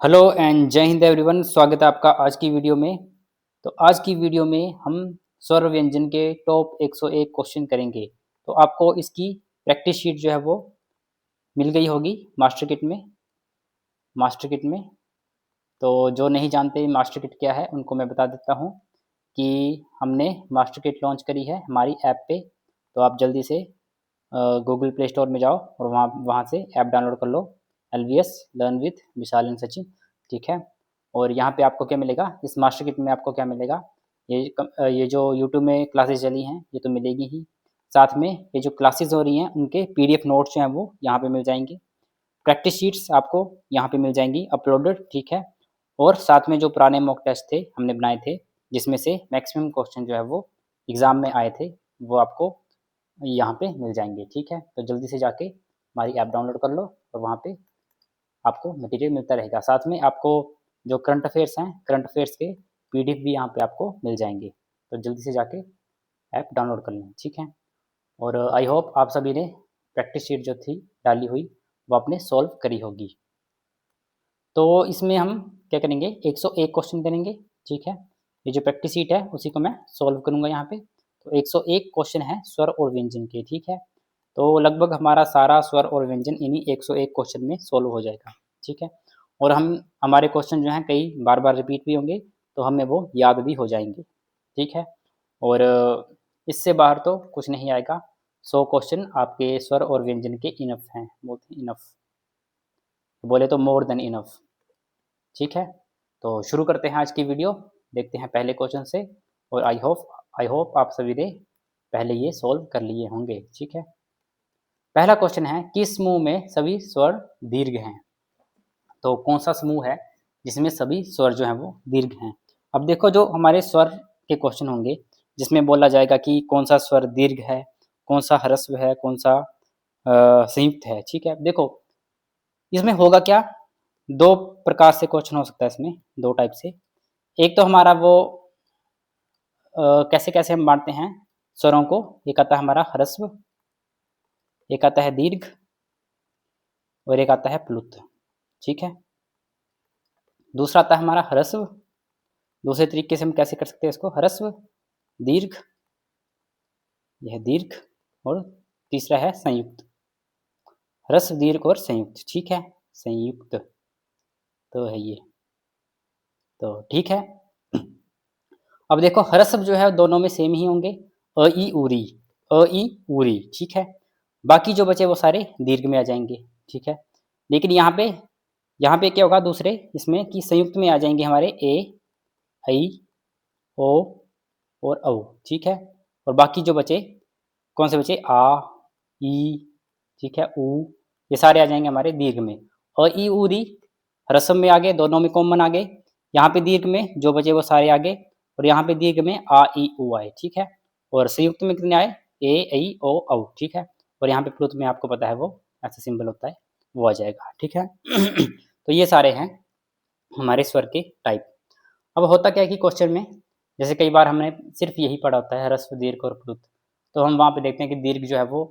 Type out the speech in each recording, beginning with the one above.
Hello and जय Hind everyone. स्वागत है आपका आज की वीडियो में। तो आज की वीडियो में हम स्वर व्यंजन के टॉप 101 क्वेश्चन करेंगे। तो आपको इसकी प्रैक्टिस शीट जो है वो मिल गई होगी मास्टर किट में। तो जो नहीं जानते मास्टर किट क्या है उनको मैं बता देता हूँ कि हमने मास्टर किट लॉन्च करी है हमारी ऐप पे। तो आप जल्दी से गूगल प्ले स्टोर में जाओ और वहाँ वहाँ से ऐप डाउनलोड कर लो, LVS learn with Vishal and Sachin. ठीक है। और यहाँ पे आपको क्या मिलेगा, इस मास्टर किट में आपको क्या मिलेगा, ये जो यूट्यूब में क्लासेस चली हैं ये तो मिलेगी ही, साथ में ये जो क्लासेस हो रही हैं उनके PDF नोट्स जो हैं वो यहाँ पे मिल जाएंगे। प्रैक्टिस शीट्स आपको यहाँ पे मिल जाएंगी अपलोडेड। ठीक है। और साथ में जो पुराने मॉक टेस्ट थे हमने बनाए थे, जिसमें से मैक्सिमम क्वेश्चन जो है वो एग्ज़ाम में आए थे, वो आपको यहाँ पे मिल जाएंगे। ठीक है। तो जल्दी से जाके हमारी ऐप डाउनलोड कर लो और वहाँ पे आपको मटेरियल मिलता रहेगा। साथ में आपको जो करंट अफेयर्स हैं, करंट अफेयर्स के PDF भी यहाँ पे आपको मिल जाएंगे। तो जल्दी से जाके ऐप डाउनलोड कर लें। ठीक है। और आई होप आप सभी ने प्रैक्टिस शीट जो थी डाली हुई वो आपने सॉल्व करी होगी। तो इसमें हम क्या करेंगे, 101 क्वेश्चन करेंगे। ठीक है। ये जो प्रैक्टिस शीट है उसी को मैं सॉल्व करूँगा यहाँ पे। तो 101 क्वेश्चन है स्वर और व्यंजन के। ठीक है। तो लगभग हमारा सारा स्वर और व्यंजन इन्हीं 101 क्वेश्चन में सॉल्व हो जाएगा। ठीक है। और हमारे क्वेश्चन जो हैं कई बार बार रिपीट भी होंगे, तो हमें वो याद भी हो जाएंगे। ठीक है। और इससे बाहर तो कुछ नहीं आएगा। 100 क्वेश्चन आपके स्वर और व्यंजन के इनफ हैं, बहुत इनफ, बोले तो मोर देन इनफ। ठीक है। तो शुरू करते हैं आज की वीडियो, देखते हैं पहले क्वेश्चन से। और आई होप आप सभी ने पहले ये सॉल्व कर लिए होंगे। ठीक है। पहला क्वेश्चन है, किस समूह में सभी स्वर दीर्घ हैं? तो कौन सा समूह है जिसमें सभी स्वर जो हैं वो दीर्घ हैं? अब देखो, जो हमारे स्वर के क्वेश्चन होंगे जिसमें बोला जाएगा कि कौन सा स्वर दीर्घ है, कौन सा ह्रस्व है, कौन सा संयुक्त है। ठीक है। देखो, इसमें होगा क्या, दो प्रकार से क्वेश्चन हो सकता है इसमें, दो टाइप से। एक तो हमारा वो कैसे कैसे हम बांटते हैं स्वरों को, एक आता है हमारा ह्रस्व, एक आता है दीर्घ, और एक आता है प्लुत। ठीक है। दूसरा आता है हमारा ह्रस्व। दूसरे तरीके से हम कैसे कर सकते हैं इसको, ह्रस्व, दीर्घ, यह दीर्घ, और तीसरा है संयुक्त, ह्रस्व, दीर्घ और संयुक्त। ठीक है। संयुक्त तो है ये। तो ठीक है। अब देखो, ह्रस्व जो है दोनों में सेम ही होंगे, अ ई उरी, अ ई उरी। ठीक है। बाकी जो बचे वो सारे दीर्घ में आ जाएंगे। ठीक है। लेकिन यहाँ पे क्या होगा दूसरे इसमें, कि संयुक्त में आ जाएंगे हमारे ए, ऐ, ओ और औ। ठीक है। और बाकी जो बचे, कौन से बचे, आ, ई, ठीक है, ऊ, ये सारे आ जाएंगे हमारे दीर्घ में। अ ई उ री ह्रस्व में आ गए, दोनों में कॉमन आ गए। यहाँ पे दीर्घ में जो बचे वो सारे आ गए, और यहाँ पे दीर्घ में आ ई ऊ आए। ठीक है। और संयुक्त में कितने आए, ए ऐ ओ औ। ठीक है। और यहाँ पे प्लुत में आपको पता है वो ऐसे सिंबल होता है, वो आ जाएगा। ठीक है। तो ये सारे हैं हमारे स्वर के टाइप। अब होता क्या है कि क्वेश्चन में जैसे कई बार हमने सिर्फ यही पढ़ा होता है ह्रस्व, दीर्घ और प्लुत, तो हम वहाँ पे देखते हैं कि दीर्घ जो है वो,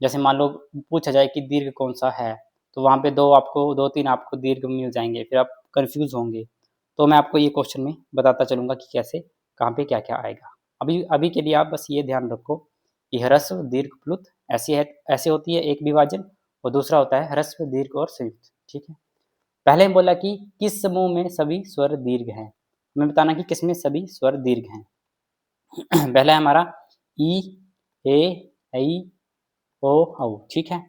जैसे मान लो पूछा जाए कि दीर्घ कौन सा है, तो वहाँ पे दो तीन आपको दीर्घ मिल जाएंगे, फिर आप कंफ्यूज होंगे। तो मैं आपको ये क्वेश्चन में बताता चलूँगा कि कैसे, कहाँ पे क्या क्या आएगा। अभी अभी के लिए आप बस ये ध्यान रखो कि ह्रस्व, दीर्घ, प्लुत ऐसे होती है एक विभाजन, और दूसरा होता है ह्रस्व, दीर्घ और संयुक्त। ठीक है। पहले हम बोला कि किस समूह में सभी स्वर दीर्घ हैं, हमें बताना कि किसमें सभी स्वर दीर्घ हैं। पहला है हमारा ई, ए, ऐ, ओ, औ। ठीक है।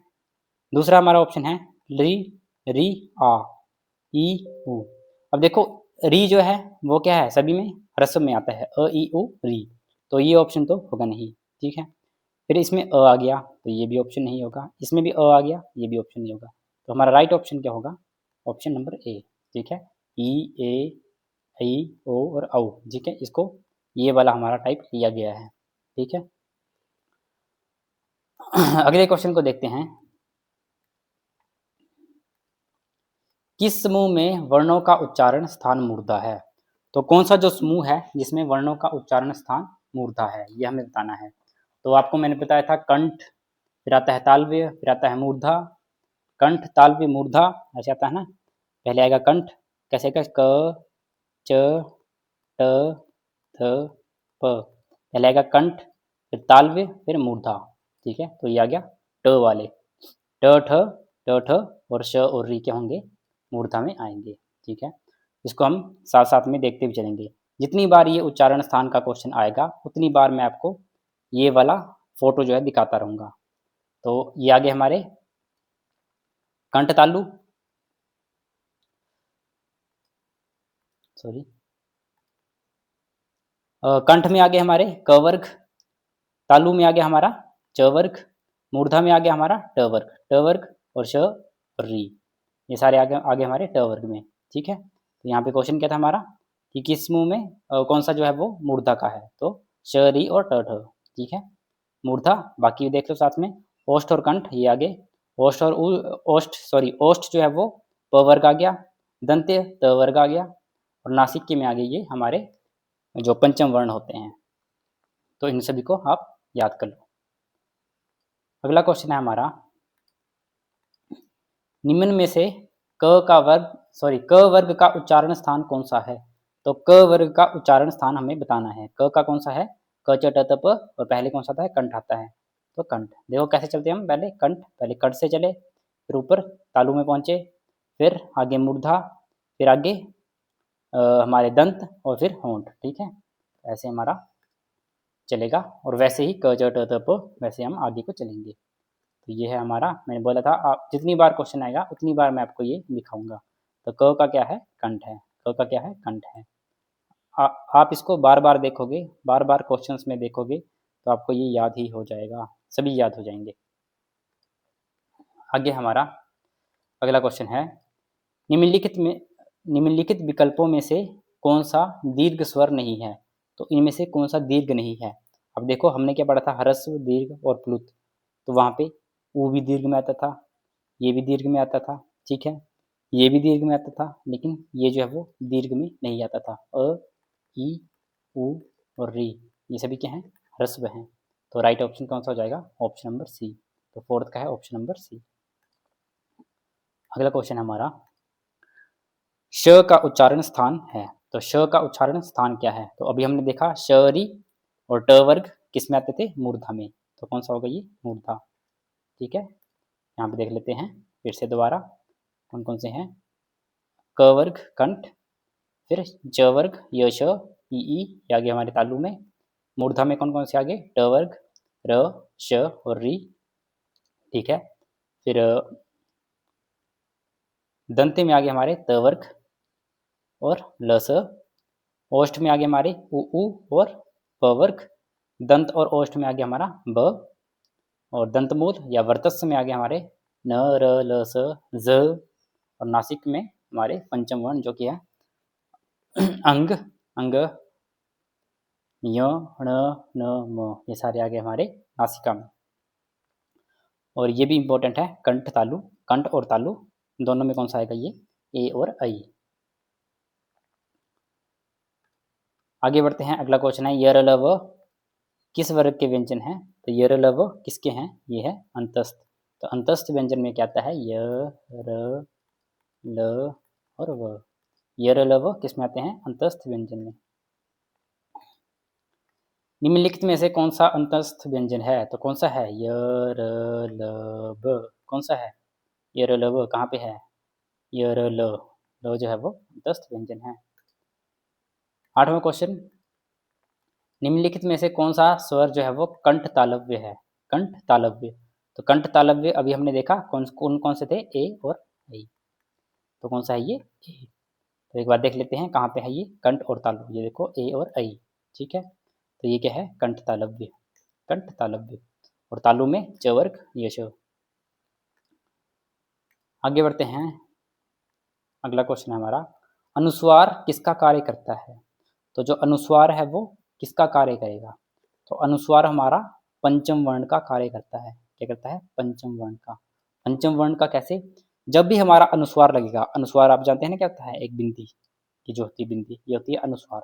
दूसरा हमारा ऑप्शन है री, री, आ, ई, उ। अब देखो, री जो है वो क्या है, सभी में ह्रस्व में आता है, अ ई उ री, तो ये ऑप्शन तो होगा नहीं। ठीक है। फिर इसमें अ आ गया, तो ये भी ऑप्शन नहीं होगा। इसमें भी अ आ गया, ये भी ऑप्शन नहीं होगा। तो हमारा राइट ऑप्शन क्या होगा, ऑप्शन नंबर ए। ठीक है। ई, ए, ऐ, ओ और औ। ठीक है। इसको ये वाला हमारा टाइप लिया गया है। ठीक है। अगले क्वेश्चन को देखते हैं, किस समूह में वर्णों का उच्चारण स्थान मूर्धा है? तो कौन सा जो समूह है जिसमें वर्णों का उच्चारण स्थान मूर्धा है, ये हमें बताना है। तो आपको मैंने बताया था कंठ, फिर आता है तालव्य, फिर आता है मूर्धा, कंठ, तालव्य, मूर्धा, ऐसे आता है ना। पहले आएगा कंठ, कैसे का क च ट थ प, पहले आएगा कंठ, फिर तालव्य, फिर मूर्धा। ठीक है, तो ये आ गया ट वाले, ट ठ और श और री के होंगे मूर्धा में आएंगे। ठीक है, इसको हम साथ साथ में देखते भी चलेंगे। जितनी बार ये उच्चारण स्थान का क्वेश्चन आएगा उतनी बार मैं आपको ये वाला फोटो जो है दिखाता रहूँगा। तो ये आगे हमारे कंठ तालु, सॉरी कंठ में आ गए हमारे क वर्ग, तालु में आ गया हमारा च वर्ग, मूर्धा में आ गया हमारा ट वर्ग और श और री, ये सारे आगे आगे हमारे ट वर्ग में। ठीक है, तो यहाँ पे क्वेश्चन क्या था हमारा कि किस समूह में कौन सा जो है वो मूर्धा का है, तो श री और ट ठ। ठीक है, मूर्धा बाकी देख लो साथ में, ओष्ठ और कंठ ये आगे, ओष्ठ और ओष्ठ सॉरी ओष्ठ जो है वो प वर्ग आ गया, दंत्य त वर्ग आ गया, और नासिक में आ गए ये हमारे जो पंचम वर्ण होते हैं। तो इन सभी को आप याद कर लो। अगला क्वेश्चन है हमारा, निम्न में से क वर्ग का उच्चारण स्थान कौन सा है। तो क वर्ग का उच्चारण स्थान हमें बताना है। क का कौन सा है, क च ट त प, और पहले कौन सा आता है, कंठ आता है। तो कंठ देखो कैसे चलते हैं हम, पहले कंठ, पहले कंठ से चले, फिर ऊपर तालु में पहुंचे, फिर आगे मूर्धा, फिर आगे हमारे दंत और फिर होंठ। ठीक है, ऐसे हमारा चलेगा, और वैसे ही क च ट त प वैसे हम आगे को चलेंगे। तो ये है हमारा, मैंने बोला था आप जितनी बार क्वेश्चन आएगा उतनी बार मैं आपको ये दिखाऊंगा। तो क का क्या है, कंठ है, क का क्या है, कंठ है। आप इसको बार बार देखोगे, बार बार क्वेश्चंस में देखोगे तो आपको ये याद ही हो जाएगा, सभी याद हो जाएंगे। आगे हमारा अगला क्वेश्चन है, निम्नलिखित विकल्पों में से कौन सा दीर्घ स्वर नहीं है। तो इनमें से कौन सा दीर्घ नहीं है। अब देखो हमने क्या पढ़ा था, ह्रस्व, दीर्घ और प्लुत, तो वहाँ पे ऊ भी दीर्घ में आता था, ये भी दीर्घ में आता था। ठीक है, ये भी दीर्घ में आता था, लेकिन ये जो है वो दीर्घ में नहीं आता था। अ, ई, उ और री ये सभी क्या हैं, ह्रस्व हैं। तो राइट ऑप्शन कौन सा हो जाएगा, ऑप्शन नंबर सी। तो फोर्थ का है ऑप्शन नंबर सी। अगला क्वेश्चन हमारा, श का उच्चारण स्थान है। तो श का उच्चारण स्थान क्या है। तो अभी हमने देखा श री और ट वर्ग किस में आते थे, मूर्धा में। तो कौन सा होगा ये, मूर्धा। ठीक है, यहाँ पे देख लेते हैं फिर से दोबारा कौन कौन से हैं, क वर्ग कंठ, फिर ज वर्ग यश ई आगे हमारे तालु में, मूर्धा में कौन कौन से आगे, ट वर्ग, र, श और री। ठीक है, फिर दंते में आगे हमारे त वर्ग और ल स, ओष्ठ में आगे हमारे उ और प वर्ग, दंत और ओष्ठ में आगे हमारा ब, और दंतमूल या वर्तस्थ में आगे हमारे न, र, ल, स, ज, और नासिक में हमारे पंचम वर्ण जो कि है अंग, अंग, य, ण, न, म, ये सारे आगे हमारे नासिका में। और ये भी इंपॉर्टेंट है, कंठ तालु, कंठ और तालु दोनों में कौन सा आएगा, ये ए और आई। आगे बढ़ते हैं, अगला क्वेश्चन है, य, र, ल, व किस वर्ग के व्यंजन हैं। तो य, र, ल, व किसके हैं, ये है अंतस्थ। तो अंतस्थ व्यंजन में क्या आता है, य, र, ल और व। य, र, ल, व किस में आते हैं, अंतस्थ व्यंजन में। निम्नलिखित में से कौन सा अंतस्थ व्यंजन है। तो कौन सा है, य, र, ल, व कौन सा है, य, र, ल, व कहाँ पे है, य, र, ल, ल जो है वो अंतस्थ व्यंजन है। 8वां क्वेश्चन, निम्नलिखित में से कौन सा स्वर जो है वो कंठ तालव्य है, कंठ तालव्य। तो कंठ तालव्य अभी हमने देखा कौन कौन कौन से थे, ए और आई। तो कौन सा है ये, ए। तो एक बार देख लेते हैं कहाँ पे है ये कंठ और तालु, ये देखो ए और आई। ठीक है, तो ये क्या है, कंठ तालव्य, कंठ तालव्य, और तालु में च वर्ग यश। आगे बढ़ते हैं, अगला क्वेश्चन है हमारा, अनुस्वार किसका कार्य करता है। तो जो अनुस्वार है वो किसका कार्य करेगा। तो अनुस्वार हमारा पंचम वर्ण का कार्य करता है। क्या करता है, पंचम वर्ण का। पंचम वर्ण का कैसे, जब भी हमारा अनुस्वार लगेगा, अनुस्वार आप जानते हैं ना क्या होता है, एक बिंदी की जो होती है बिंदी, ये होती है अनुस्वार।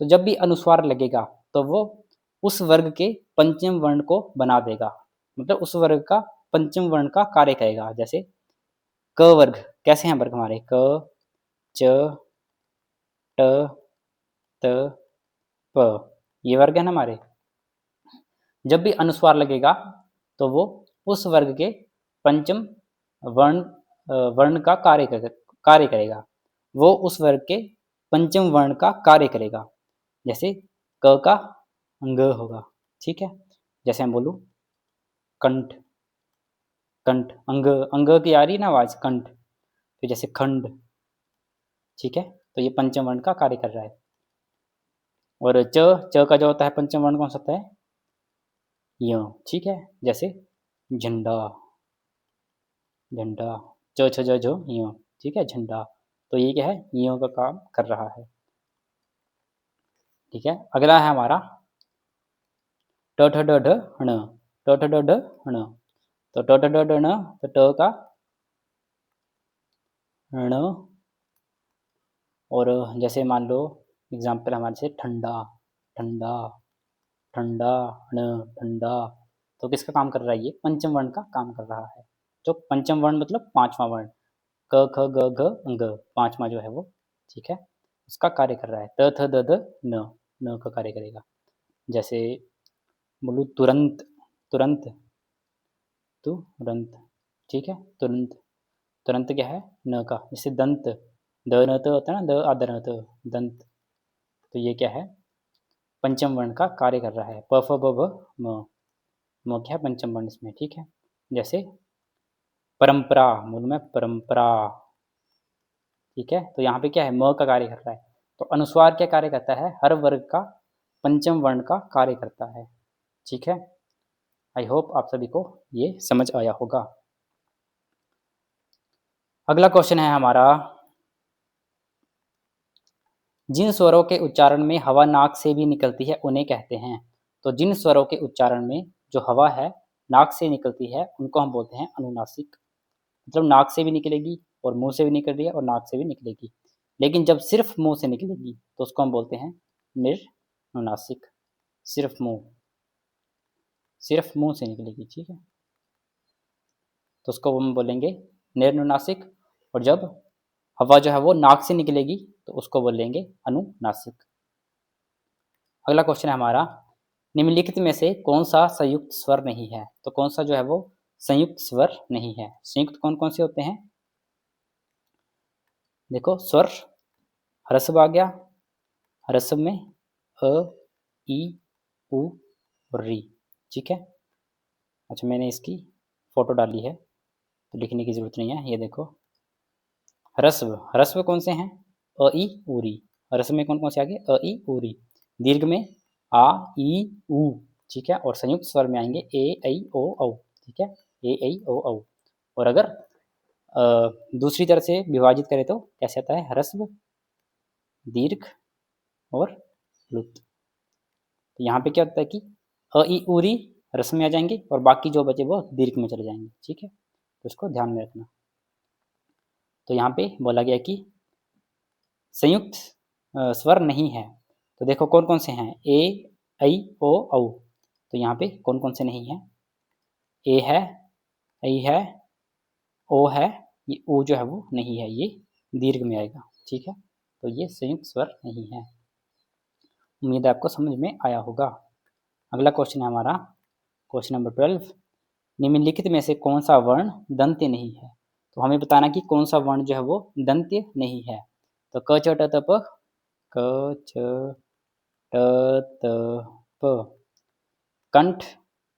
तो जब भी अनुस्वार लगेगा तो वो उस वर्ग के पंचम वर्ण को बना देगा, मतलब उस वर्ग का पंचम वर्ण का कार्य करेगा। जैसे क वर्ग, कैसे हैं वर्ग हमारे, क, च, ट, त, प, ये वर्ग है ना हमारे। जब भी अनुस्वार लगेगा तो वो उस वर्ग के पंचम वर्ण का कार्य करेगा। वो उस वर्ग के पंचम वर्ण का कार्य करेगा। जैसे क का अंग होगा, ठीक है। जैसे हम बोलूँ कंठ, कंठ अंग, अंग की आ रही है ना आवाज, कंठ। तो जैसे खंड, ठीक है। तो ये पंचम वर्ण का कार्य कर रहा है। और च का जो होता है पंचम वर्ण कौन सा होता है, य, ठीक है। जैसे झंडा, झंडा, च छ ज झ य, ठीक है, झंडा। तो ये क्या है, य का काम कर रहा है, ठीक है। अगला है हमारा ट ठ ड ढ ण, ट ठ ड ढ ण। तो ट ठ ड ढ ण, तो ट का ण। और जैसे मान लो एग्जाम्पल हमारे से ठंडा, ठंडा, ठंडा, ण, ठंडा। तो किसका काम कर रहा है, ये पंचम वर्ण का काम कर रहा है। जो पंचम वर्ण मतलब पांचवा वर्ण, क ख ग घ अंग, पांचवा जो है वो, ठीक है, उसका कार्य कर रहा है। त थ द ध न, न का कार्य करेगा। जैसे बोलूँ तुरंत, तुरंत, तुरंत, ठीक है, तुरंत। तुरंत क्या है, न का। जैसे दंत, द न त होता है ना, द आदर न त, दंत। तो ये क्या है, पंचम वर्ण का कार्य कर रहा है। प फ ब भ म, म क्या है पंचम वर्ण इसमें, ठीक है। जैसे परंपरा, बोलूँ मैं परंपरा, ठीक है। तो यहाँ पे क्या है, म का कार्य कर रहा है। तो अनुस्वार क्या कार्य करता है, हर वर्ग का पंचम वर्ण का कार्य करता है, ठीक है। आई होप आप सभी को ये समझ आया होगा। अगला क्वेश्चन है हमारा, जिन स्वरों के उच्चारण में हवा नाक से भी निकलती है उन्हें कहते हैं। तो जिन स्वरों के उच्चारण में जो हवा है नाक से निकलती है उनको हम बोलते हैं अनुनासिक। मतलब नाक से भी निकलेगी और मुंह से भी निकल रही है और नाक से भी निकलेगी, लेकिन जब सिर्फ मुंह से निकलेगी तो उसको हम बोलते हैं निर्नुनासिक। सिर्फ मुंह, सिर्फ मुंह से निकलेगी, ठीक है, तो उसको हम बोलेंगे निर्नुनासिक। और जब हवा जो है वो नाक से निकलेगी तो उसको बोलेंगे अनुनासिक। अगला क्वेश्चन है हमारा, निम्नलिखित में से कौन सा संयुक्त स्वर नहीं है। तो कौन सा जो है वो संयुक्त स्वर नहीं है। संयुक्त कौन कौन से होते हैं, देखो स्वर, ह्रस्व आ गया, ह्रस्व में अ, ई, उ और री, ठीक है। अच्छा मैंने इसकी फोटो डाली है तो लिखने की जरूरत नहीं है, ये देखो ह्रस्व, ह्रस्व कौन से हैं, अ ई उ री। ह्रस्व में कौन कौन से आ गए, अ ई उ री। दीर्घ में आ ई उ, ठीक है। और संयुक्त स्वर में आएंगे ए ऐ ओ औ, ठीक है, ए ऐ ओ औ। और अगर दूसरी तरह से विभाजित करें तो कैसे आता है, ह्रस्व, दीर्घ और प्लुत। तो यहाँ पे क्या होता है कि अ ई उ री ह्रस्व में आ जाएंगे और बाकी जो बचे वो दीर्घ में चले जाएंगे, ठीक है। तो इसको ध्यान में रखना। तो यहाँ पे बोला गया कि संयुक्त स्वर नहीं है। तो देखो कौन कौन से हैं, ए ऐ ओ औ। तो यहाँ पे कौन कौन से नहीं है, ए है, ऐ है, ओ है, ये ओ जो है वो नहीं है, ये दीर्घ में आएगा, ठीक है। तो ये संयुक्त स्वर नहीं है। उम्मीद है आपको समझ में आया होगा। अगला क्वेश्चन है हमारा क्वेश्चन नंबर 12, निम्नलिखित में से कौन सा वर्ण दंत्य नहीं है। तो हमें बताना कि कौन सा वर्ण जो है वो दंत्य नहीं है। तो क च ट त प, क च ट त प, कंठ,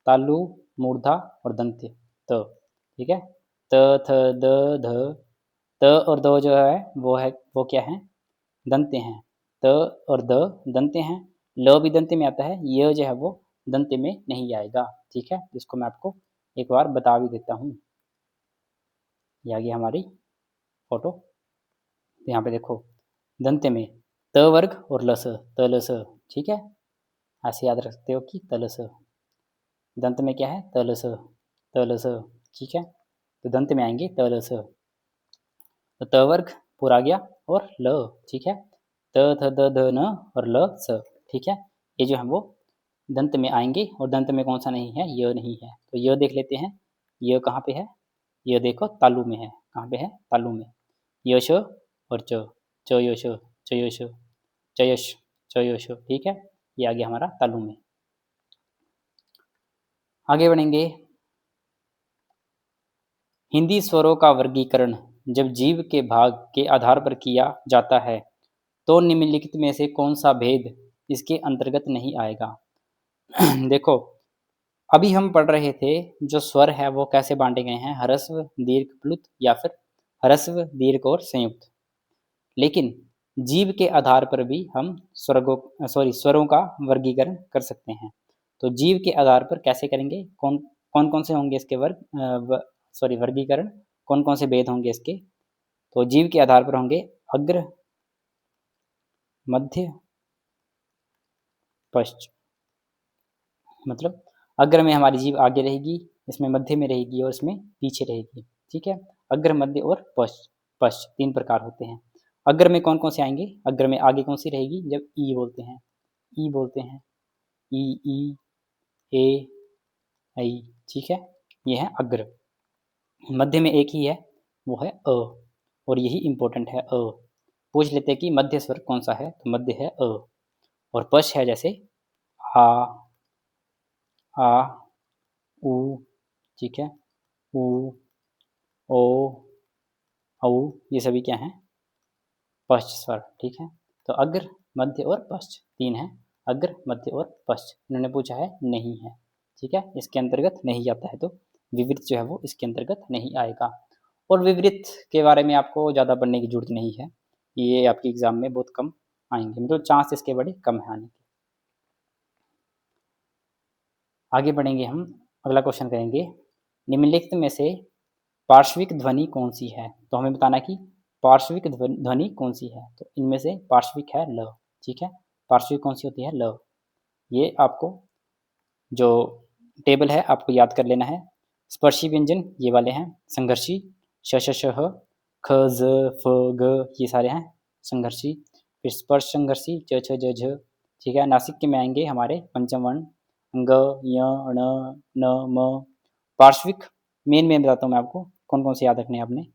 तालु, मूर्धा और दंत्य त, ठीक है। त थ द ध, त और द जो है वो क्या है, दंत्य हैं। त और द दंत्य हैं, ल भी दंत्य में आता है, य जो है वो दंत्य में नहीं आएगा, ठीक है। इसको मैं आपको एक बार बता भी देता हूँ। ये आ गई हमारी फोटो। तो यहाँ पे देखो दंत्य में त वर्ग और लस, तलस, ठीक है। ऐसे याद रख सकते हो कि तलस। दंत में क्या है, तलस, तलस, ठीक है। तो दंत में आएंगे तलस। तो त वर्ग पूरा गया और ल, ठीक है। त थ द ध न और ल स, ठीक है। ये जो है वो दंत में आएंगे और दंत में कौन सा नहीं है, य नहीं है। तो य देख लेते हैं, य कहाँ पे है, य देखो तालु में है। कहाँ पे है, तालु में। यश और च, चयोश चयोश चयश चयोश, ठीक है। ये आ गया हमारा तालु में। आगे बढ़ेंगे। हिंदी स्वरों का वर्गीकरण जब जीव के भाग के आधार पर किया जाता है तो निम्नलिखित में से कौन सा भेद इसके अंतर्गत नहीं आएगा। देखो, अभी हम पढ़ रहे थे जो स्वर है वो कैसे बांटे गए हैं, ह्रस्व, दीर्घ, प्लुत या फिर ह्रस्व, दीर्घ और संयुक्त। लेकिन जीव के आधार पर भी हम स्वरों का वर्गीकरण कर सकते हैं। तो जीव के आधार पर कैसे करेंगे, कौन कौन कौन से होंगे इसके वर्गीकरण, कौन कौन से भेद होंगे इसके। तो जीव के आधार पर होंगे अग्र, मध्य, पश्च। मतलब अग्र में हमारी जीभ आगे रहेगी, इसमें मध्य में रहेगी और इसमें पीछे रहेगी, ठीक है। अग्र, मध्य और पश्च, पश्च 3 प्रकार होते हैं। अग्र में कौन कौन से आएंगे, अग्र में आगे कौन सी रहेगी, जब ई बोलते हैं, ई बोलते हैं, ई ए ऐ, ठीक है। ये है अग्र। मध्य में एक ही है, वो है अ, और यही इंपॉर्टेंट है अ। पूछ लेते हैं कि मध्य स्वर कौन सा है, तो मध्य है अ। और पश्च है जैसे आ, आ, उ, ठीक है, उ, ओ, औ, ये सभी क्या हैं, पश्च स्वर, ठीक है। तो अग्र, मध्य और पश्च 3 है, अग्र, मध्य और पश्च। इन्होंने पूछा है नहीं है, ठीक है, इसके अंतर्गत नहीं आता है। तो विवृत जो है वो इसके अंतर्गत नहीं आएगा। और विवृत के बारे में आपको ज़्यादा पढ़ने की जरूरत नहीं है, ये आपके एग्जाम में बहुत कम आएंगे, मतलब चांस इसके बड़े कम है आने के। आगे बढ़ेंगे हम, अगला क्वेश्चन करेंगे। निम्नलिखित में से पार्श्विक ध्वनि कौन सी है, तो हमें बताना कि पार्श्विक ध्वनि कौन सी है। तो इनमें से पार्श्विक है ल, ठीक है। पार्श्विक कौन सी होती है, ल। ये आपको जो टेबल है आपको याद कर लेना है। स्पर्शी व्यंजन ये वाले हैं, संघर्षी श श श ह, ख ज फ ग, ये सारे हैं संघर्षी। फिर स्पर्श संघर्षी च छ ज झ, ठीक है। नासिक के में आएंगे हमारे पंचम वर्ण ग य ण न म। पार्श्विक मेन बताता हूँ मैं आपको कौन कौन से याद रखने हैं आपने।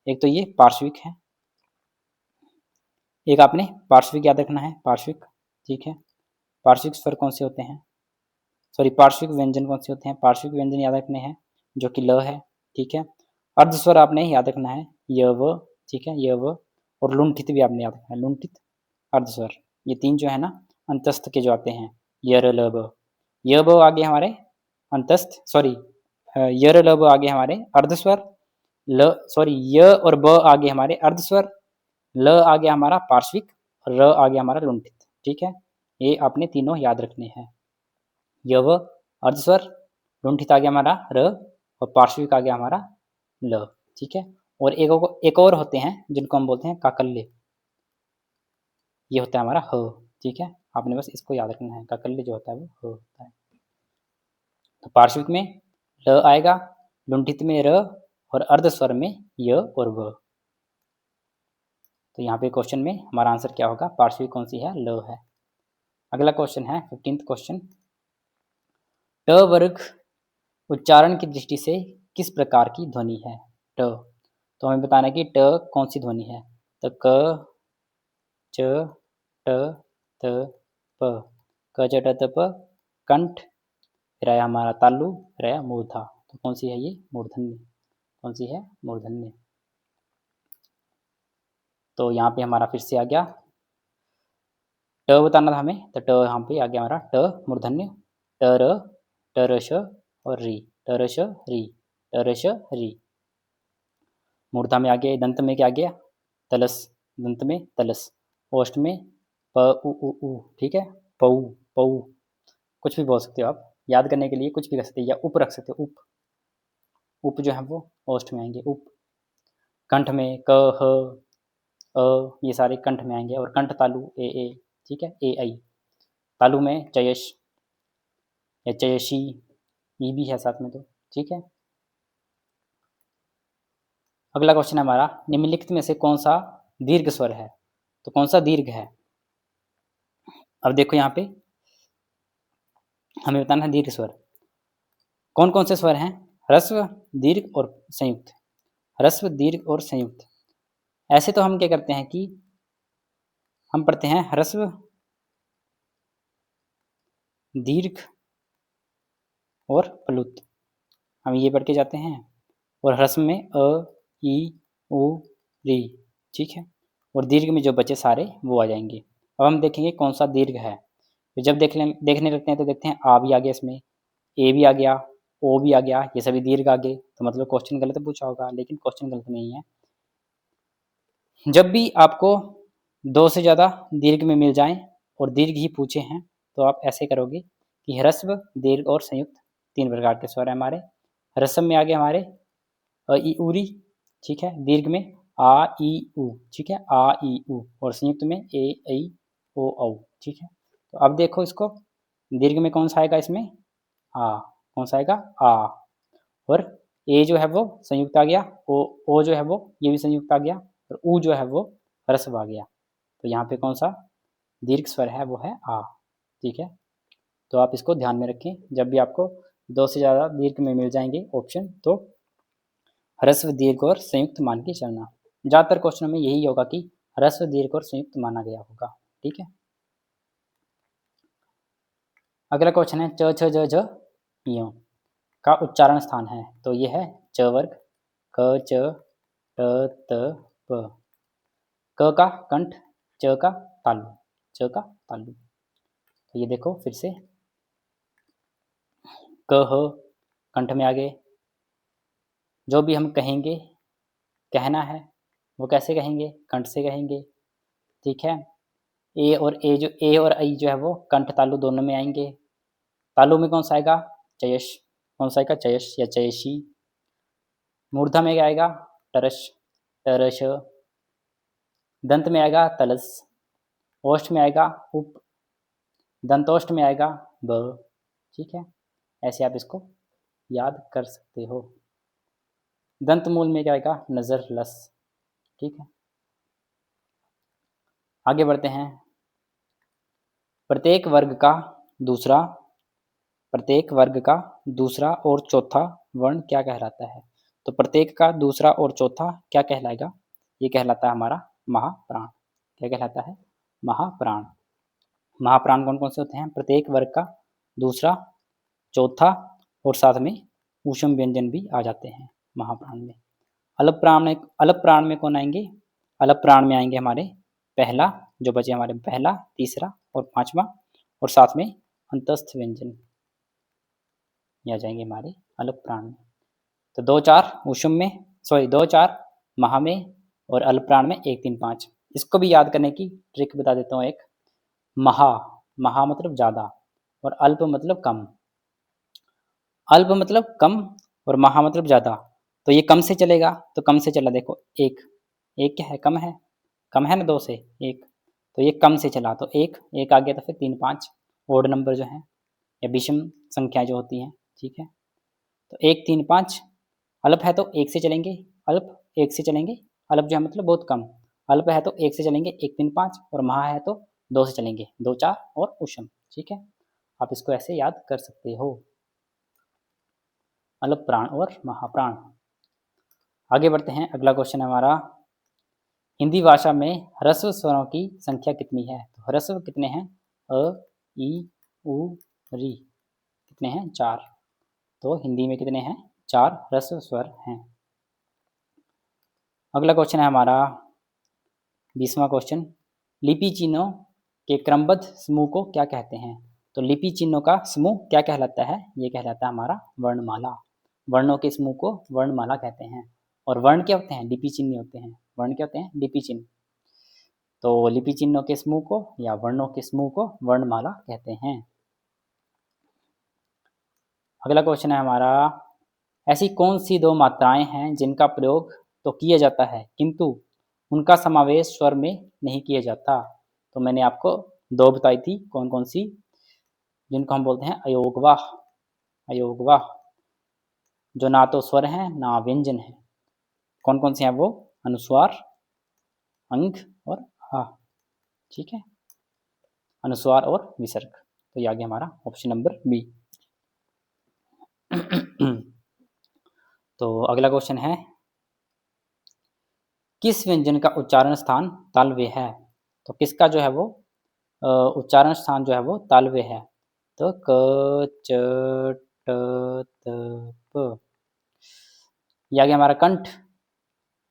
एक तो ये पार्श्विक है, एक आपने पार्श्विक याद रखना है, पार्श्विक, ठीक है। पार्श्विक स्वर कौन से होते हैं, पार्श्विक व्यंजन कौन से होते हैं, पार्श्विक व्यंजन याद रखने हैं जो कि ल है, ठीक है। अर्ध स्वर आपने याद रखना है य व, ठीक है, य व। और लुंठित भी आपने याद रखना है, लुंठित, अर्ध स्वर। ये 3 जो है ना अंतस्थ के जो आते हैं, य र ल ब। य ब आगे हमारे अंतस्थ, य र ल ब आगे हमारे अर्ध स्वर, य और ब आगे हमारे अर्ध स्वर, ल आ गया हमारा पार्श्विक, र आ गया हमारा लुंठित, ठीक है। ये आपने तीनों याद रखने हैं। यव अर्ध स्वर, लुंठित आ गया हमारा र, और पार्श्विक आ गया हमारा ल, ठीक है। और एक और होते हैं जिनको हम बोलते हैं काकल्य, ये होता है हमारा ह, ठीक है। आपने बस इसको याद रखना है, काकल्य जो होता है वो ह होता है। तो पार्श्विक में ल आएगा, लुंठित में र, और अर्ध स्वर में य और व। तो यहाँ पे क्वेश्चन में हमारा आंसर क्या होगा, पार्श्विक कौन सी है, ल है। अगला क्वेश्चन है 15th क्वेश्चन। ट वर्ग उच्चारण की दृष्टि से किस प्रकार की ध्वनि है, ट। तो हमें बताना है कि ट कौन सी ध्वनि है। तो क, च, ट, त, प, क च ट त प कंठ, फिर आया हमारा तालु, फिर आया मूर्धा। तो कौन सी है ये, मूर्धन्य। कौन सी है, मूर्धन्य। तो यहाँ पे हमारा फिर से आ गया ट बताना था हमें, तो ट यहाँ पे आ गया हमारा ट मूर्धन्य, ट र, ट र श और री, ट र श री, ट र श री। मूर्धा में आ गया, दंत में क्या आ गया, तलस, दंत में तलस। ओष्ठ में प उ उ उ, ठीक है, पऊ, पऊ। कुछ भी बोल सकते हो आप, याद करने के लिए कुछ भी कर सकते हो, या उप रख सकते हो, उप, उप जो है वो ओष्ठ में आएंगे, उप। कंठ में क ह अ, ये सारे कंठ में आएंगे, और कंठ तालु ए, ठीक है, ए आई। तालु में चयश या चयशी, ई भी है साथ में, तो ठीक है। अगला क्वेश्चन है हमारा, निम्नलिखित में से कौन सा दीर्घ स्वर है। तो कौन सा दीर्घ है, अब देखो यहाँ पे हमें बताना है दीर्घ स्वर कौन कौन से स्वर हैं, ह्रस्व, दीर्घ और संयुक्त। ह्रस्व, दीर्घ और संयुक्त। ऐसे तो हम क्या करते हैं कि हम पढ़ते हैं ह्रस्व, दीर्घ और प्लुत। हम ये पढ़ के जाते हैं। और ह्रस्व में अ, ई, उ, री, ठीक है। और दीर्घ में जो बचे सारे वो आ जाएंगे। अब हम देखेंगे कौन सा दीर्घ है। तो जब देखने लगते हैं तो देखते हैं आ भी आ गया, इसमें ए भी आ गया, ओ भी आ गया, ये सभी दीर्घ आ गए। तो मतलब क्वेश्चन गलत पूछा होगा, लेकिन क्वेश्चन गलत नहीं है। जब भी आपको 2 से ज़्यादा दीर्घ में मिल जाएं और दीर्घ ही पूछे हैं तो आप ऐसे करोगे कि ह्रस्व, दीर्घ और संयुक्त 3 प्रकार के स्वर हैं हमारे। ह्रस्व में आ गए हमारे अ, ई, उ, री, ठीक है। दीर्घ में आ, ई, उ, ठीक है, आ, ई, उ। और संयुक्त में ए, ऐ, ओ, औ, ठीक है। तो अब देखो इसको, दीर्घ में कौन सा आएगा इसमें? आ। कौन सा आएगा? आ। और ए जो है वो संयुक्त आ गया, ओ जो है वो ये भी संयुक्त आ गया, और उ जो है वो ह्रस्व आ गया। तो यहाँ पे कौन सा दीर्घ स्वर है? वो है आ, ठीक है। तो आप इसको ध्यान में रखें, जब भी आपको 2 से ज़्यादा दीर्घ में मिल जाएंगे ऑप्शन, तो ह्रस्व, दीर्घ और संयुक्त मान के चलना। ज़्यादातर क्वेश्चनों में यही होगा कि ह्रस्व, दीर्घ और संयुक्त माना गया होगा, ठीक है। अगला क्वेश्चन है च, छ, ज, झ, ञ का उच्चारण स्थान है। तो ये है च वर्ग, क, च, ट, त, प। क का कंठ, च का तालु, च का तालु। तो ये देखो फिर से, क, ह कंठ में आ गए। जो भी हम कहेंगे, कहना है, वो कैसे कहेंगे? कंठ से कहेंगे, ठीक है। ए और ऐ जो है वो कंठ तालु दोनों में आएंगे। तालु में कौन सा आएगा? चयश। कौन सा आएगा? चयश या चयशी। मूर्धा में क्या आएगा? Taurus, Taurus. दंत में आएगा तलस। ओष्ठ में आएगा उप। दंतोष्ठ में आएगा ब, ठीक है। ऐसे आप इसको याद कर सकते हो। दंत मूल में क्या आएगा? नजर, लस, ठीक है। आगे बढ़ते हैं। प्रत्येक वर्ग का दूसरा और चौथा वर्ण क्या कहलाता है? तो प्रत्येक का दूसरा और चौथा क्या कहलाएगा? ये कहलाता है हमारा महाप्राण। क्या कहलाता है? महाप्राण। महाप्राण कौन कौन से होते हैं? प्रत्येक वर्ग का दूसरा, चौथा और साथ में ऊष्म व्यंजन भी आ जाते हैं महाप्राण में। अलप प्राण में कौन आएंगे? अलप प्राण में आएंगे हमारे पहला, जो बचे हमारे पहला, तीसरा और पांचवा, और साथ में अंतस्थ व्यंजन आ जाएंगे हमारे अलप प्राण में। तो 2-4 ऊष्म में, सॉरी 2-4 महा में, और अल्प प्राण में 1-3-5। इसको भी याद करने की ट्रिक बता देता हूँ एक। महा, महा मतलब ज़्यादा, और अल्प मतलब कम। अल्प मतलब कम और महा मतलब ज़्यादा। तो ये कम से चलेगा, तो कम से चला, देखो एक, एक क्या है? कम है, कम है ना 2 से, एक। तो ये कम से चला, तो एक, एक आ गया, तो फिर 3-5 ओड नंबर जो है या विषम संख्या जो होती हैं, ठीक है। तो 1-3-5 अल्प है तो एक से चलेंगे, अल्प एक से चलेंगे। अल्प जो है मतलब बहुत कम। अल्प है तो एक से चलेंगे, 1-3-5, और महा है तो 2 से चलेंगे, 2-4 और ऊष्म, ठीक है। आप इसको ऐसे याद कर सकते हो, अल्प प्राण और महाप्राण। आगे बढ़ते हैं। अगला क्वेश्चन है हमारा, हिंदी भाषा में ह्रस्व स्वरों की संख्या कितनी है? तो ह्रस्व कितने हैं? अ, ई, उ, री। कितने हैं? 4। तो हिंदी में कितने हैं? 4 ह्रस्व स्वर हैं। अगला क्वेश्चन है हमारा 20वां क्वेश्चन, लिपि चिन्हों के क्रमबद्ध समूह को क्या कहते हैं? तो लिपि चिन्हों का समूह क्या कहलाता है? ये कहलाता है हमारा वर्णमाला। वर्णों के समूह को वर्णमाला कहते हैं। और वर्ण क्या होते हैं? लिपि चिन्ह होते हैं। वर्ण क्या होते हैं? लिपि चिन्ह। तो लिपि चिन्हों के समूह को या वर्णों के समूह को वर्णमाला कहते हैं। अगला क्वेश्चन है हमारा, ऐसी कौन सी 2 मात्राएं हैं जिनका प्रयोग तो किया जाता है किंतु उनका समावेश स्वर में नहीं किया जाता? तो मैंने आपको 2 बताई थी, कौन कौन सी, जिनको हम बोलते हैं अयोगवाह। अयोगवाह, जो ना तो स्वर हैं ना व्यंजन है। कौन कौन से हैं वो? अनुस्वार, अंग और आ, ठीक है। अनुस्वार और विसर्ग। तो ये आ गया हमारा ऑप्शन नंबर बी। तो अगला क्वेश्चन है, किस व्यंजन का उच्चारण स्थान तालव्य है? तो किसका जो है वो उच्चारण स्थान जो है वो तालव्य है। तो क च ट त प। ये आ गया हमारा कंठ,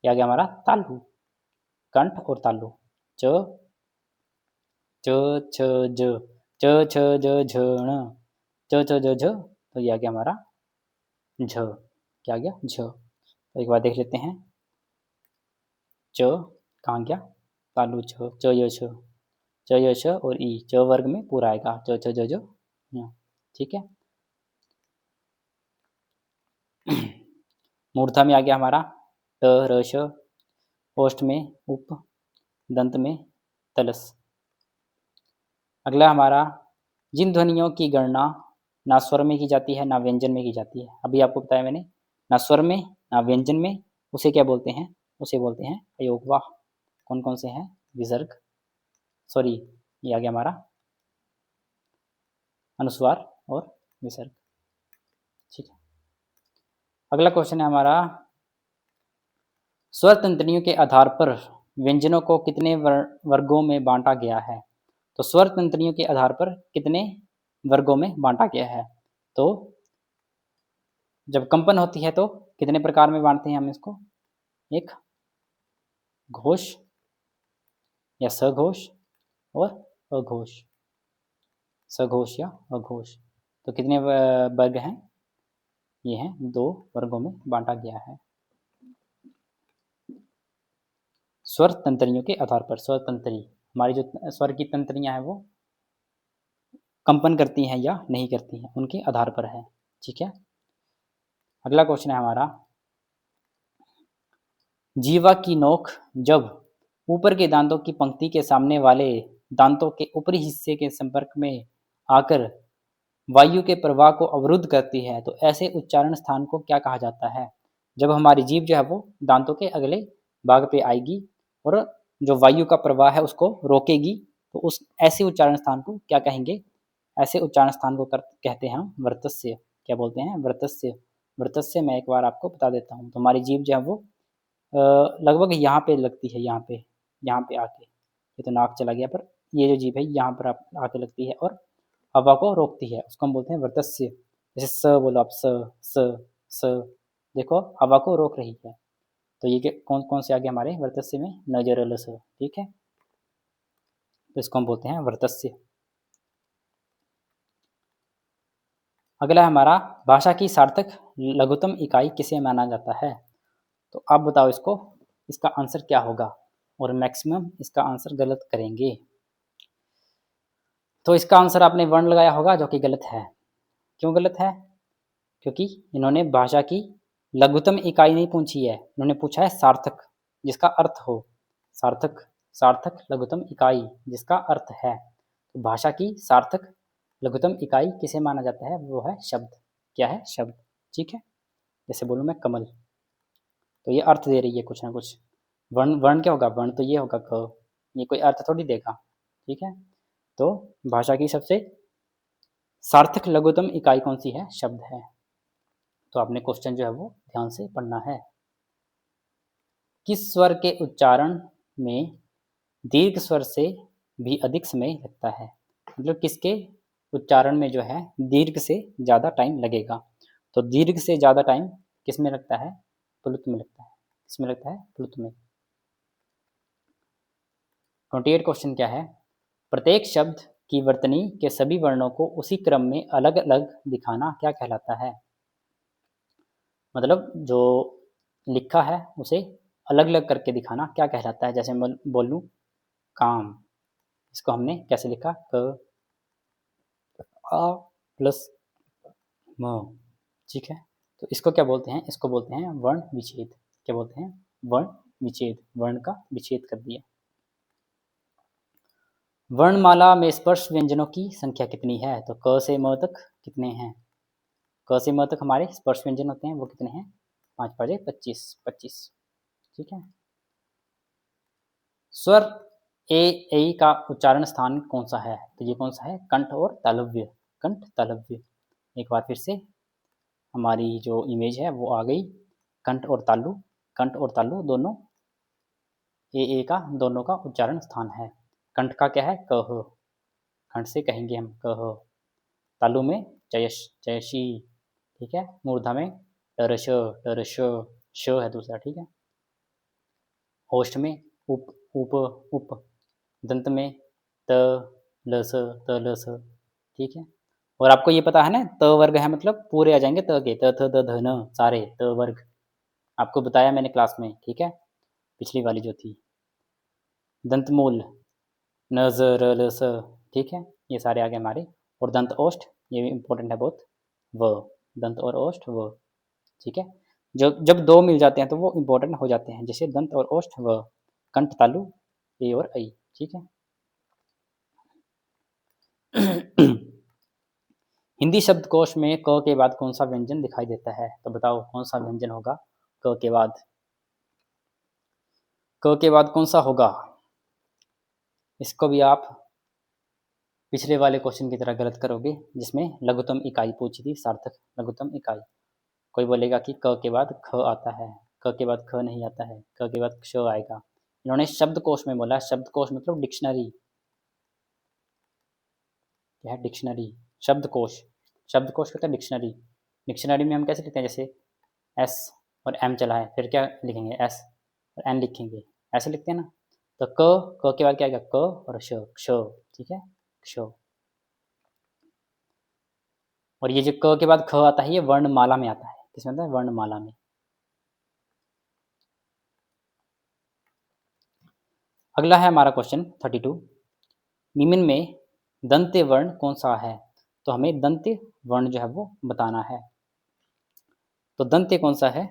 ये आ गया हमारा तालु, कंठ और तालु। च च छ ज, च छ ज झ ण, च छ ज झ, तो ये आ गया हमारा झ। क्या आ गया? झ। तो एक बार देख लेते हैं। च कहाँ गया? तालु छ, च य छ, च य छ और ई, च वर्ग में पूरा आएगा, च छ ज झ ञ। ठीक है। मूर्धा में आ गया हमारा ट र श, ओष्ठ में उप, दंत में तलस। अगला हमारा जिन ध्वनियों की गणना ना स्वर में की जाती है ना व्यंजन में की जाती है, अभी आपको बताया मैंने, ना स्वर में ना व्यंजन में, उसे क्या बोलते हैं? उसे बोलते हैं अयोगवाह। कौन कौन से हैं? विसर्ग, सॉरी ये आ गया हमारा अनुस्वार और विसर्ग। ठीक है। अगला क्वेश्चन है हमारा, स्वर तंत्रियों के आधार पर व्यंजनों को कितने वर्गों में बांटा गया है? तो स्वर तंत्रियों के आधार पर कितने वर्गों में बांटा गया है? तो जब कंपन होती है तो कितने प्रकार में बांटते हैं हम इसको? एक घोष या सघोष और अघोष, सघोष या अघोष। तो कितने वर्ग हैं? ये हैं 2 वर्गों में बांटा गया है। स्वर तंत्रियों के आधार पर, स्वर तंत्री हमारी जो स्वर की तंत्रियां हैं वो कंपन करती हैं या नहीं करती हैं, उनके आधार पर है। ठीक है। अगला क्वेश्चन है हमारा, जीवा की नोक जब ऊपर के दांतों की पंक्ति के सामने वाले दांतों के ऊपरी हिस्से के संपर्क में आकर वायु के प्रवाह को अवरुद्ध करती है, तो ऐसे उच्चारण स्थान को क्या कहा जाता है? जब हमारी जीभ जो है वो दांतों के अगले भाग पे आएगी और जो वायु का प्रवाह है उसको रोकेगी, तो उस ऐसे उच्चारण स्थान को क्या कहेंगे? ऐसे उच्चारण स्थान को कहते हैं हम वर्तस्य। क्या बोलते हैं? वर्तस्य। वर्तस्य मैं एक बार आपको बता देता हूँ। तो हमारी जीभ जो है वो लगभग यहाँ पे लगती है, यहाँ पे आके, ये तो नाक चला गया, पर ये जो जीभ है यहाँ पर आके लगती है और हवा को रोकती है, उसको हम बोलते हैं वर्तस्य। जैसे स बोलो आप, स, देखो हवा को रोक रही है। तो ये कौन कौन से आ गए हमारे वर्तस्य में? नजर लस। ठीक है। तो इसको हम बोलते हैं वर्तस्य। अगला हमारा, भाषा की सार्थक लघुत्तम इकाई किसे माना जाता है? तो आप बताओ इसको, इसका आंसर क्या होगा? और मैक्सिमम इसका आंसर गलत करेंगे। तो इसका आंसर आपने वर्ण लगाया होगा, जो कि गलत है। क्यों गलत है? क्योंकि इन्होंने भाषा की लघुत्तम इकाई नहीं पूछी है, इन्होंने पूछा है सार्थक, जिसका अर्थ हो। सार्थक, सार्थक लघुत्तम इकाई जिसका अर्थ है। तो भाषा की सार्थक लघुत्तम इकाई किसे माना जाता है? वो है शब्द। क्या है? शब्द। ठीक है। जैसे बोलूँ मैं कमल, तो ये अर्थ दे रही है कुछ ना कुछ। वर्ण, वर्ण क्या होगा? वर्ण तो ये होगा क, ये कोई अर्थ थोड़ी देगा। ठीक है। तो भाषा की सबसे सार्थक लघुत्तम इकाई कौन सी है? शब्द है। तो आपने क्वेश्चन जो है वो ध्यान से पढ़ना है। किस स्वर के उच्चारण में दीर्घ स्वर से भी अधिक समय लगता है? मतलब किसके उच्चारण में जो है दीर्घ से ज़्यादा टाइम लगेगा? तो दीर्घ से ज़्यादा टाइम किस में लगता है? प्लुत में लगता है। किसमें लगता है? प्लुत में। 28 क्वेश्चन क्या है? प्रत्येक शब्द की वर्तनी के सभी वर्णों को उसी क्रम में अलग अलग दिखाना क्या कहलाता है? मतलब जो लिखा है उसे अलग अलग करके दिखाना क्या कहलाता है? जैसे मैं बोलूँ काम, इसको हमने कैसे लिखा? क आ प्लस म। ठीक है। तो इसको क्या बोलते हैं? इसको बोलते हैं वर्ण विच्छेद। क्या बोलते हैं? वर्ण विच्छेद। वर्ण का विच्छेद कर दिया। वर्णमाला में स्पर्श व्यंजनों की संख्या कितनी है? तो क से म तक कितने हैं? क से म तक हमारे स्पर्श व्यंजन होते हैं, वो कितने हैं? 5 5 25 25। ठीक है। स्वर ए ऐ का उच्चारण स्थान कौन सा है? तो ये कौन सा है? कंठ और तालव्य। कंठ तालव्य। एक बार फिर से हमारी जो इमेज है वो आ गई। कंठ और तालु, कंठ और तालु दोनों ए का दोनों का उच्चारण स्थान है। कंठ का क्या है कह, कंठ से कहेंगे हम कह। तालु में चयश चयशी, ठीक है। मूर्धा में टरश टरश, श है दूसरा, ठीक है। ओष्ठ में उप उप उप, दंत में त लस त लस, ठीक है। और आपको ये पता है ना त वर्ग है मतलब पूरे आ जाएंगे त के, त थ द ध न सारे त वर्ग, आपको बताया मैंने क्लास में, ठीक है, पिछली वाली जो थी। दंतमूल न ज र ल स, ठीक है, ये सारे आ गए हमारे। और दंत ओष्ठ, ये भी इम्पोर्टेंट है बहुत, व, दंत और ओष्ठ व, ठीक है। जब दो मिल जाते हैं तो वो इम्पोर्टेंट हो जाते हैं, जैसे दंत और ओष्ठ व, कंठ तालु ए और ऐ, ठीक है। हिंदी शब्दकोश में क के बाद कौन सा व्यंजन दिखाई देता है, तो बताओ कौन सा व्यंजन होगा क के बाद, क के बाद कौन सा होगा। इसको भी आप पिछले वाले क्वेश्चन की तरह गलत करोगे जिसमें लघुत्तम इकाई पूछी थी, सार्थक लघुत्तम इकाई। कोई बोलेगा कि क के बाद ख आता है, क के बाद ख नहीं आता है, क के बाद क्ष आएगा। इन्होंने शब्दकोश में बोला, शब्दकोश मतलब डिक्शनरी, क्या है डिक्शनरी, शब्दकोश, शब्दकोश होता है डिक्शनरी। डिक्शनरी में हम कैसे लिखते हैं, जैसे एस और एम चला है, फिर क्या लिखेंगे एस और एन लिखेंगे, ऐसे लिखते हैं ना। तो क के बाद क्या आएगा क और श, क्ष, ठीक है, क्ष। और ये जो क के बाद ख आता है ये वर्णमाला में आता है, किसमें आता है वर्णमाला में। अगला है हमारा क्वेश्चन 32, निम्न में दंत्य वर्ण कौन सा है, तो हमें दंत्य वर्ण जो है वो बताना है। तो दंत्य कौन सा है,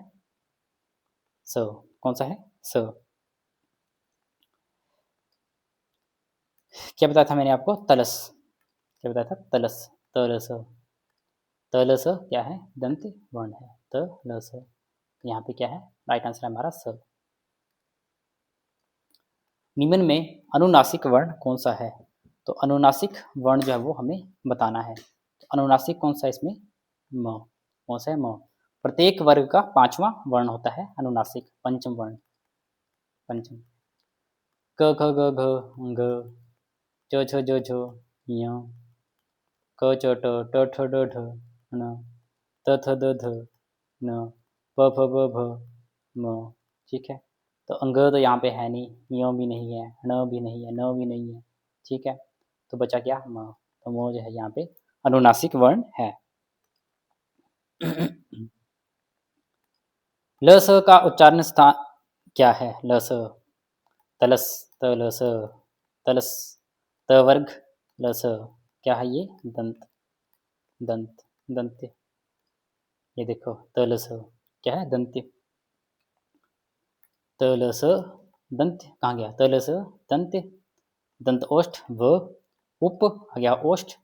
स, कौन सा है स। क्या बताया था मैंने आपको, तलस, क्या बताया था तलस, तलस, तलस क्या है दंत्य वर्ण है, तलस। यहाँ पे क्या है राइट आंसर है हमारा स। निम्न में अनुनासिक वर्ण कौन सा है, तो अनुनासिक वर्ण जो है वो हमें बताना है। तो अनुनासिक कौन सा है इसमें, म, कौन सा है म। प्रत्येक वर्ग का पांचवा वर्ण होता है अनुनासिक, पंचम वर्ण, पंचम। क ख ग घ ग, च छ ज झ ञ, क च ट ट ठ ड ढ ण, त थ द ध न, प फ ब भ म, ठीक है। तो अंग तो यहाँ पे है नहीं, य भी नहीं है, ण भी नहीं है, न भी नहीं है, ठीक है। तो बचा क्या म, तो म जो है यहाँ पे अनुनासिक वर्ण है। ल स का उच्चारण स्थान क्या है, ल स, तलस, तलस, तलस, त वर्ग ल स, क्या है ये दंत, दंत, दंत्य, ये देखो तलस क्या है दंत्य, तलस दंत्य कहाँ गया, तलस दंत्य, दंत ओष्ठ व, उप आ गया ओष्ठ,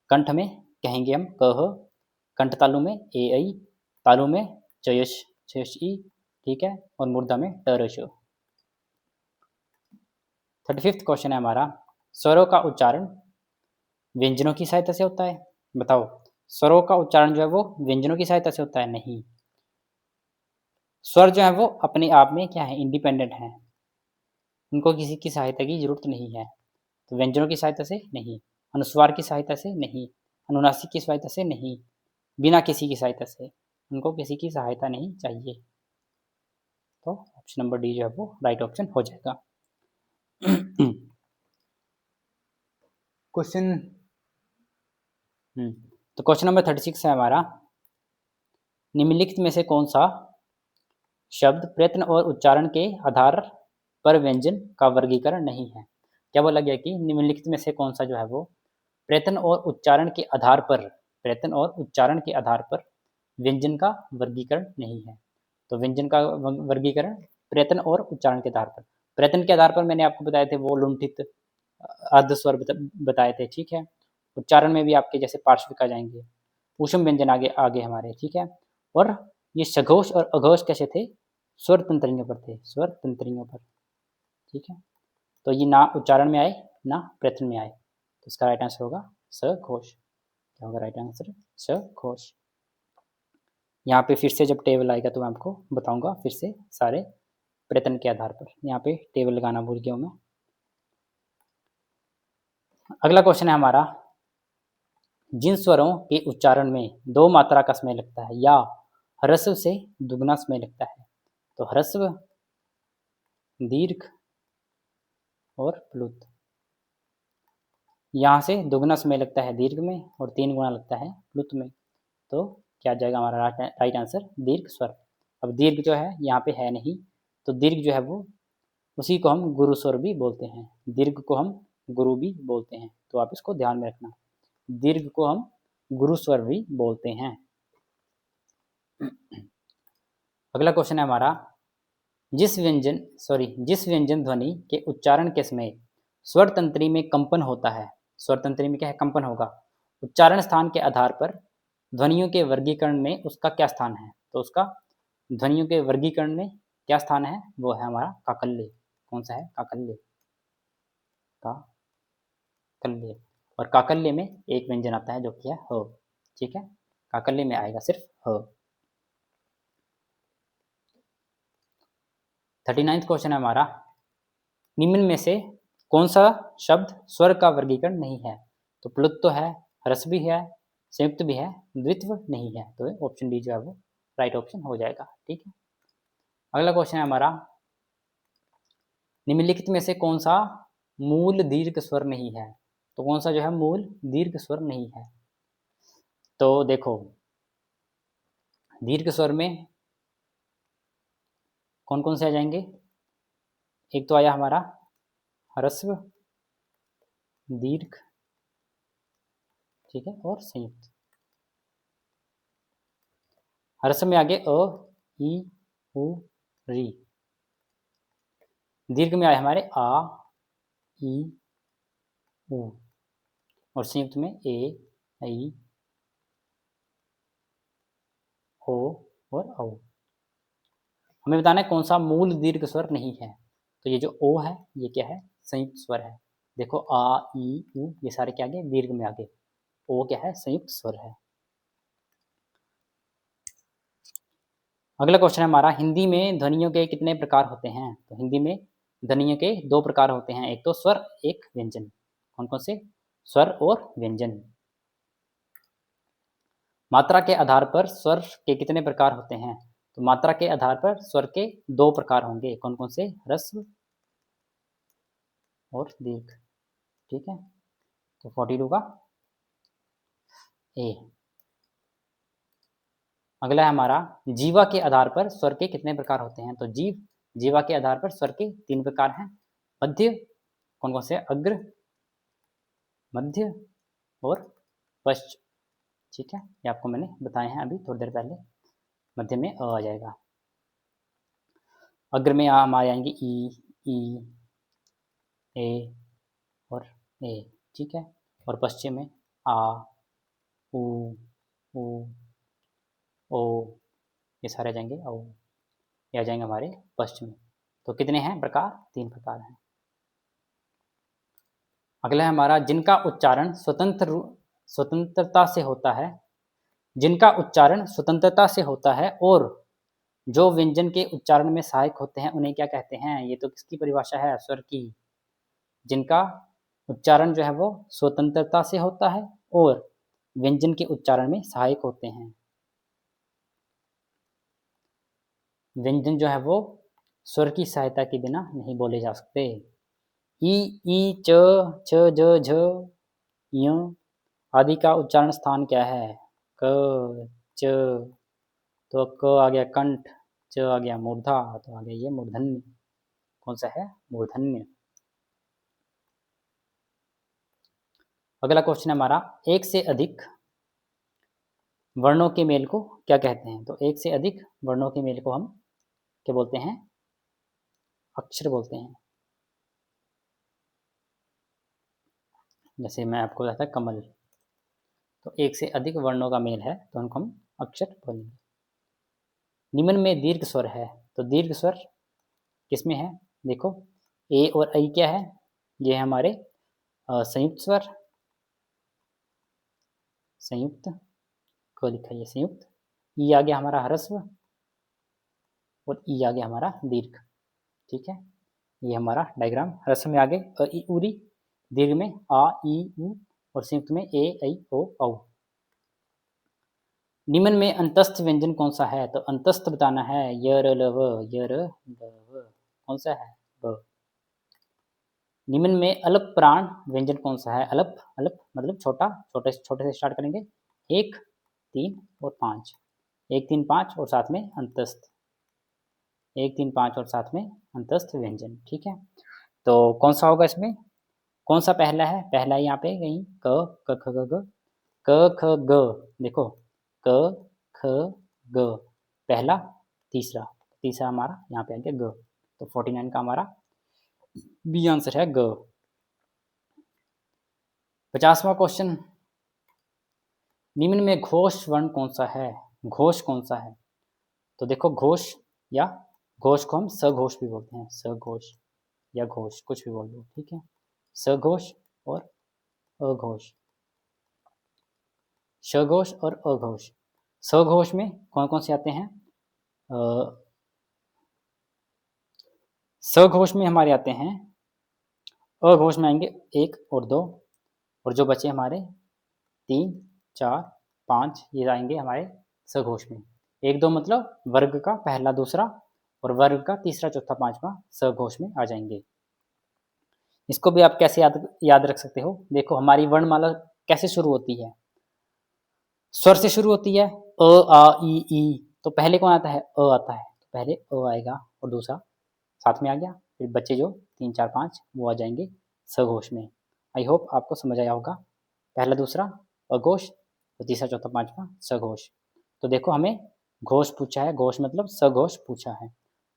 कंठ में कहेंगे हम कह, कंठ तालु में ए ऐ, तालु में चयश चयश ई, ठीक है। और मूर्धा में टरश। 35वां क्वेश्चन है हमारा, स्वरों का उच्चारण व्यंजनों की सहायता से होता है, बताओ स्वरों का उच्चारण जो है वो व्यंजनों की सहायता से होता है, नहीं। स्वर जो है वो अपने आप में क्या है इंडिपेंडेंट है, उनको किसी की सहायता की जरूरत नहीं है। तो व्यंजनों की सहायता से नहीं, अनुस्वार की सहायता से नहीं, अनुनासिक की सहायता से नहीं, बिना किसी की सहायता से, उनको किसी की सहायता नहीं चाहिए। तो ऑप्शन नंबर डी जो है वो राइट ऑप्शन हो जाएगा। क्वेश्चन तो क्वेश्चन नंबर 36 है हमारा, निम्नलिखित में से कौन सा शब्द प्रयत्न और उच्चारण के आधार पर व्यंजन का वर्गीकरण नहीं है। क्या बोला गया कि निम्नलिखित में से कौन सा जो है वो प्रयत्न और उच्चारण के आधार पर, प्रयत्न और उच्चारण के आधार पर व्यंजन का वर्गीकरण नहीं है। तो व्यंजन का वर्गीकरण प्रयत्न और उच्चारण के आधार पर, प्रयत्न के आधार पर मैंने आपको बताए थे वो लुंठित अर्ध स्वर बताए थे, ठीक है। उच्चारण में भी आपके जैसे पार्श्विक आ जाएंगे, ऊष्म व्यंजन आगे आगे हमारे, ठीक है। और ये सघोष और अघोष कैसे थे, स्वर तंत्रियों पर थे, स्वर तंत्रियों पर, ठीक है। तो ये ना उच्चारण में आए ना प्रयत्न में आए, तो इसका राइट आंसर होगा सघोष। क्या होगा राइट आंसर, सघोष। यहाँ पे फिर से जब टेबल आएगा तो मैं आपको बताऊंगा फिर से सारे प्रयत्न के आधार पर, यहाँ पे टेबल लगाना भूल गया हूँ मैं। अगला क्वेश्चन है हमारा, जिन स्वरों के उच्चारण में दो मात्रा का समय लगता है या ह्रस्व से दुगना समय लगता है, तो ह्रस्व, दीर्घ और प्लुत। यहाँ से दुगना समय लगता है दीर्घ में और 3 गुना लगता है प्लुत में, तो क्या जाएगा हमारा राइट आंसर दीर्घ स्वर। अब दीर्घ जो है यहाँ पे है नहीं, तो दीर्घ जो है वो उसी को हम गुरु स्वर भी बोलते हैं, दीर्घ को हम गुरु भी बोलते हैं, तो आप इसको ध्यान में रखना, दीर्घ को हम गुरु स्वर भी बोलते हैं। अगला क्वेश्चन है हमारा, जिस व्यंजन ध्वनि के उच्चारण के समय स्वर तंत्री में कंपन होता है, स्वर तंत्री में क्या है, कंपन होगा, उच्चारण स्थान के आधार पर ध्वनियों के वर्गीकरण में उसका क्या स्थान है, तो उसका ध्वनियों के वर्गीकरण में क्या स्थान है, वो है हमारा काकल्य। कौन सा है, काकल्य, काकल्य। और काकल्य में एक व्यंजन आता है जो कि है ह, ठीक है, काकल्य में आएगा सिर्फ ह। 39वां क्वेश्चन है हमारा, निम्न में से कौन सा शब्द स्वर का वर्गीकरण नहीं है, तो प्लुत तो है, ह्रस्व भी है, संयुक्त भी है, द्वित्व नहीं है, तो ऑप्शन डी जो है वो राइट ऑप्शन हो जाएगा, ठीक है। अगला क्वेश्चन है हमारा, निम्नलिखित में से कौन सा मूल दीर्घ स्वर नहीं है, तो कौन सा जो है मूल दीर्घ स्वर नहीं है, तो देखो दीर्घ स्वर में कौन कौन से आ जाएंगे, एक तो आया हमारा ह्रस्व, दीर्घ, ठीक है, और संयुक्त। ह्रस्व में आगे अ, ई, उ, री, दीर्घ में आए हमारे आ, ई, उ, और संयुक्त में ए, आई, ओ और औ। हमें बताना है कौन सा मूल दीर्घ स्वर नहीं है, तो ये जो ओ है ये क्या है, संयुक्त स्वर है। देखो आ, ई, उ ये सारे क्या आगे दीर्घ में आगे, ओ क्या है, संयुक्त स्वर है। अगला क्वेश्चन है हमारा, हिंदी में ध्वनियों के कितने प्रकार होते हैं, तो हिंदी में ध्वनियों के 2 प्रकार होते हैं, एक तो स्वर, एक व्यंजन। कौन कौन से, स्वर और व्यंजन। मात्रा के आधार पर स्वर के कितने प्रकार होते हैं, तो मात्रा के आधार पर स्वर के 2 प्रकार होंगे, कौन कौन से, ह्रस्व और दीर्घ, ठीक है। तो 42 का ए। अगला है हमारा, जीवा के आधार पर स्वर के कितने प्रकार होते हैं, तो जीवा के आधार पर स्वर के 3 प्रकार हैं, मध्य, कौन कौन से, अग्र, मध्य और पश्च, ठीक है, ये आपको मैंने बताए हैं अभी थोड़ी देर पहले। मध्य में अ आ जाएगा, अग्र में हम आ जाएंगे ई, ए और ए, ठीक है, और पश्चिम में आ, उ, ऊ, ओ, ये सारे आ जाएंगे औ, ये आ जाएंगे हमारे पश्चिम में। तो कितने हैं प्रकार, 3 प्रकार हैं। अगला है हमारा, जिनका उच्चारण स्वतंत्रता से होता है, जिनका उच्चारण स्वतंत्रता से होता है और जो व्यंजन के उच्चारण में सहायक होते हैं उन्हें क्या कहते हैं, ये तो किसकी परिभाषा है, स्वर की। जिनका उच्चारण जो है वो स्वतंत्रता से होता है और व्यंजन के उच्चारण में सहायक होते हैं, व्यंजन जो है वो स्वर की सहायता के बिना नहीं बोले जा सकते। ई, च, ज, झ, य आदि का उच्चारण स्थान क्या है, क, च, तो क आ गया कंठ, च आ गया मूर्धा, तो आ गया ये मूर्धन्य, कौन सा है, मूर्धन्य। अगला क्वेश्चन है हमारा, एक से अधिक वर्णों के मेल को क्या कहते हैं, तो एक से अधिक वर्णों के मेल को हम क्या बोलते हैं, अक्षर बोलते हैं। जैसे मैं आपको बताता कमल, तो एक से अधिक वर्णों का मेल है तो उनको हम अक्षर बोलेंगे। निम्न में दीर्घ स्वर है, तो दीर्घ स्वर किसमें है, देखो ए और आई क्या है, ये है हमारे संयुक्त स्वर, संयुक्त को लिखा है संयुक्त, ई आ गया हमारा ह्रस्व और ई आ गया हमारा दीर्घ, ठीक है। ये हमारा डायग्राम, ह्रस्व में आगे अ, ई, उ, री, दीर्घ में आ, ई, उ और संयुक्त में ए, ऐ, ओ, औ। निम्न में अंतस्थ व्यंजन कौन सा है? तो अंतस्थ बताना है, य, र, ल, व, य, र, ल, व, कौन सा है? व। निम्न में अलप प्राण व्यंजन कौन सा है? अलप, अलप मतलब छोटा, छोटे छोटे से स्टार्ट करेंगे, 1, 3 और 5, 1, 3, 5 और साथ में अंतस्थ, 1, 3, 5 और साथ में अंतस्थ व्यंजन, ठीक है। तो कौन सा होगा इसमें? कौन सा पहला है? पहला है यहाँ पे कहीं क, क, ख, ग, ग, क, ख, ग, देखो क, ख, ग, पहला, तीसरा, तीसरा हमारा यहाँ पे आ गया ग, तो 49 का हमारा बी आंसर है ग। 50वां क्वेश्चन, निम्न में घोष वर्ण कौन सा है? घोष कौन सा है? तो देखो घोष या घोष को हम सघोष भी बोलते हैं, सघोष या घोष कुछ भी बोल दो, ठीक है। सघोष और अघोष, सघोष और अघोष। सघोष में कौन कौन से आते हैं? सघोष में हमारे आते हैं, अघोष में आएंगे 1 और 2 और जो बचे हमारे 3, 4, 5 ये आएंगे हमारे सघोष में। 1, 2 मतलब वर्ग का पहला, दूसरा और वर्ग का तीसरा, चौथा, पांचवा सघोष में आ जाएंगे। इसको भी आप कैसे याद रख सकते हो? देखो हमारी वर्णमाला कैसे शुरू होती है? स्वर से शुरू होती है, अ, आ, ई, तो पहले कौन आता है? अ आता है, तो पहले अ आएगा और दूसरा साथ में आ गया, फिर बच्चे जो 3, 4, 5 वो आ जाएंगे सघोष में। आई होप आपको समझ आया होगा, पहला, दूसरा अघोष और तीसरा, चौथा, पांचवा सघोष। तो देखो हमें घोष पूछा है, घोष मतलब सघोष पूछा है,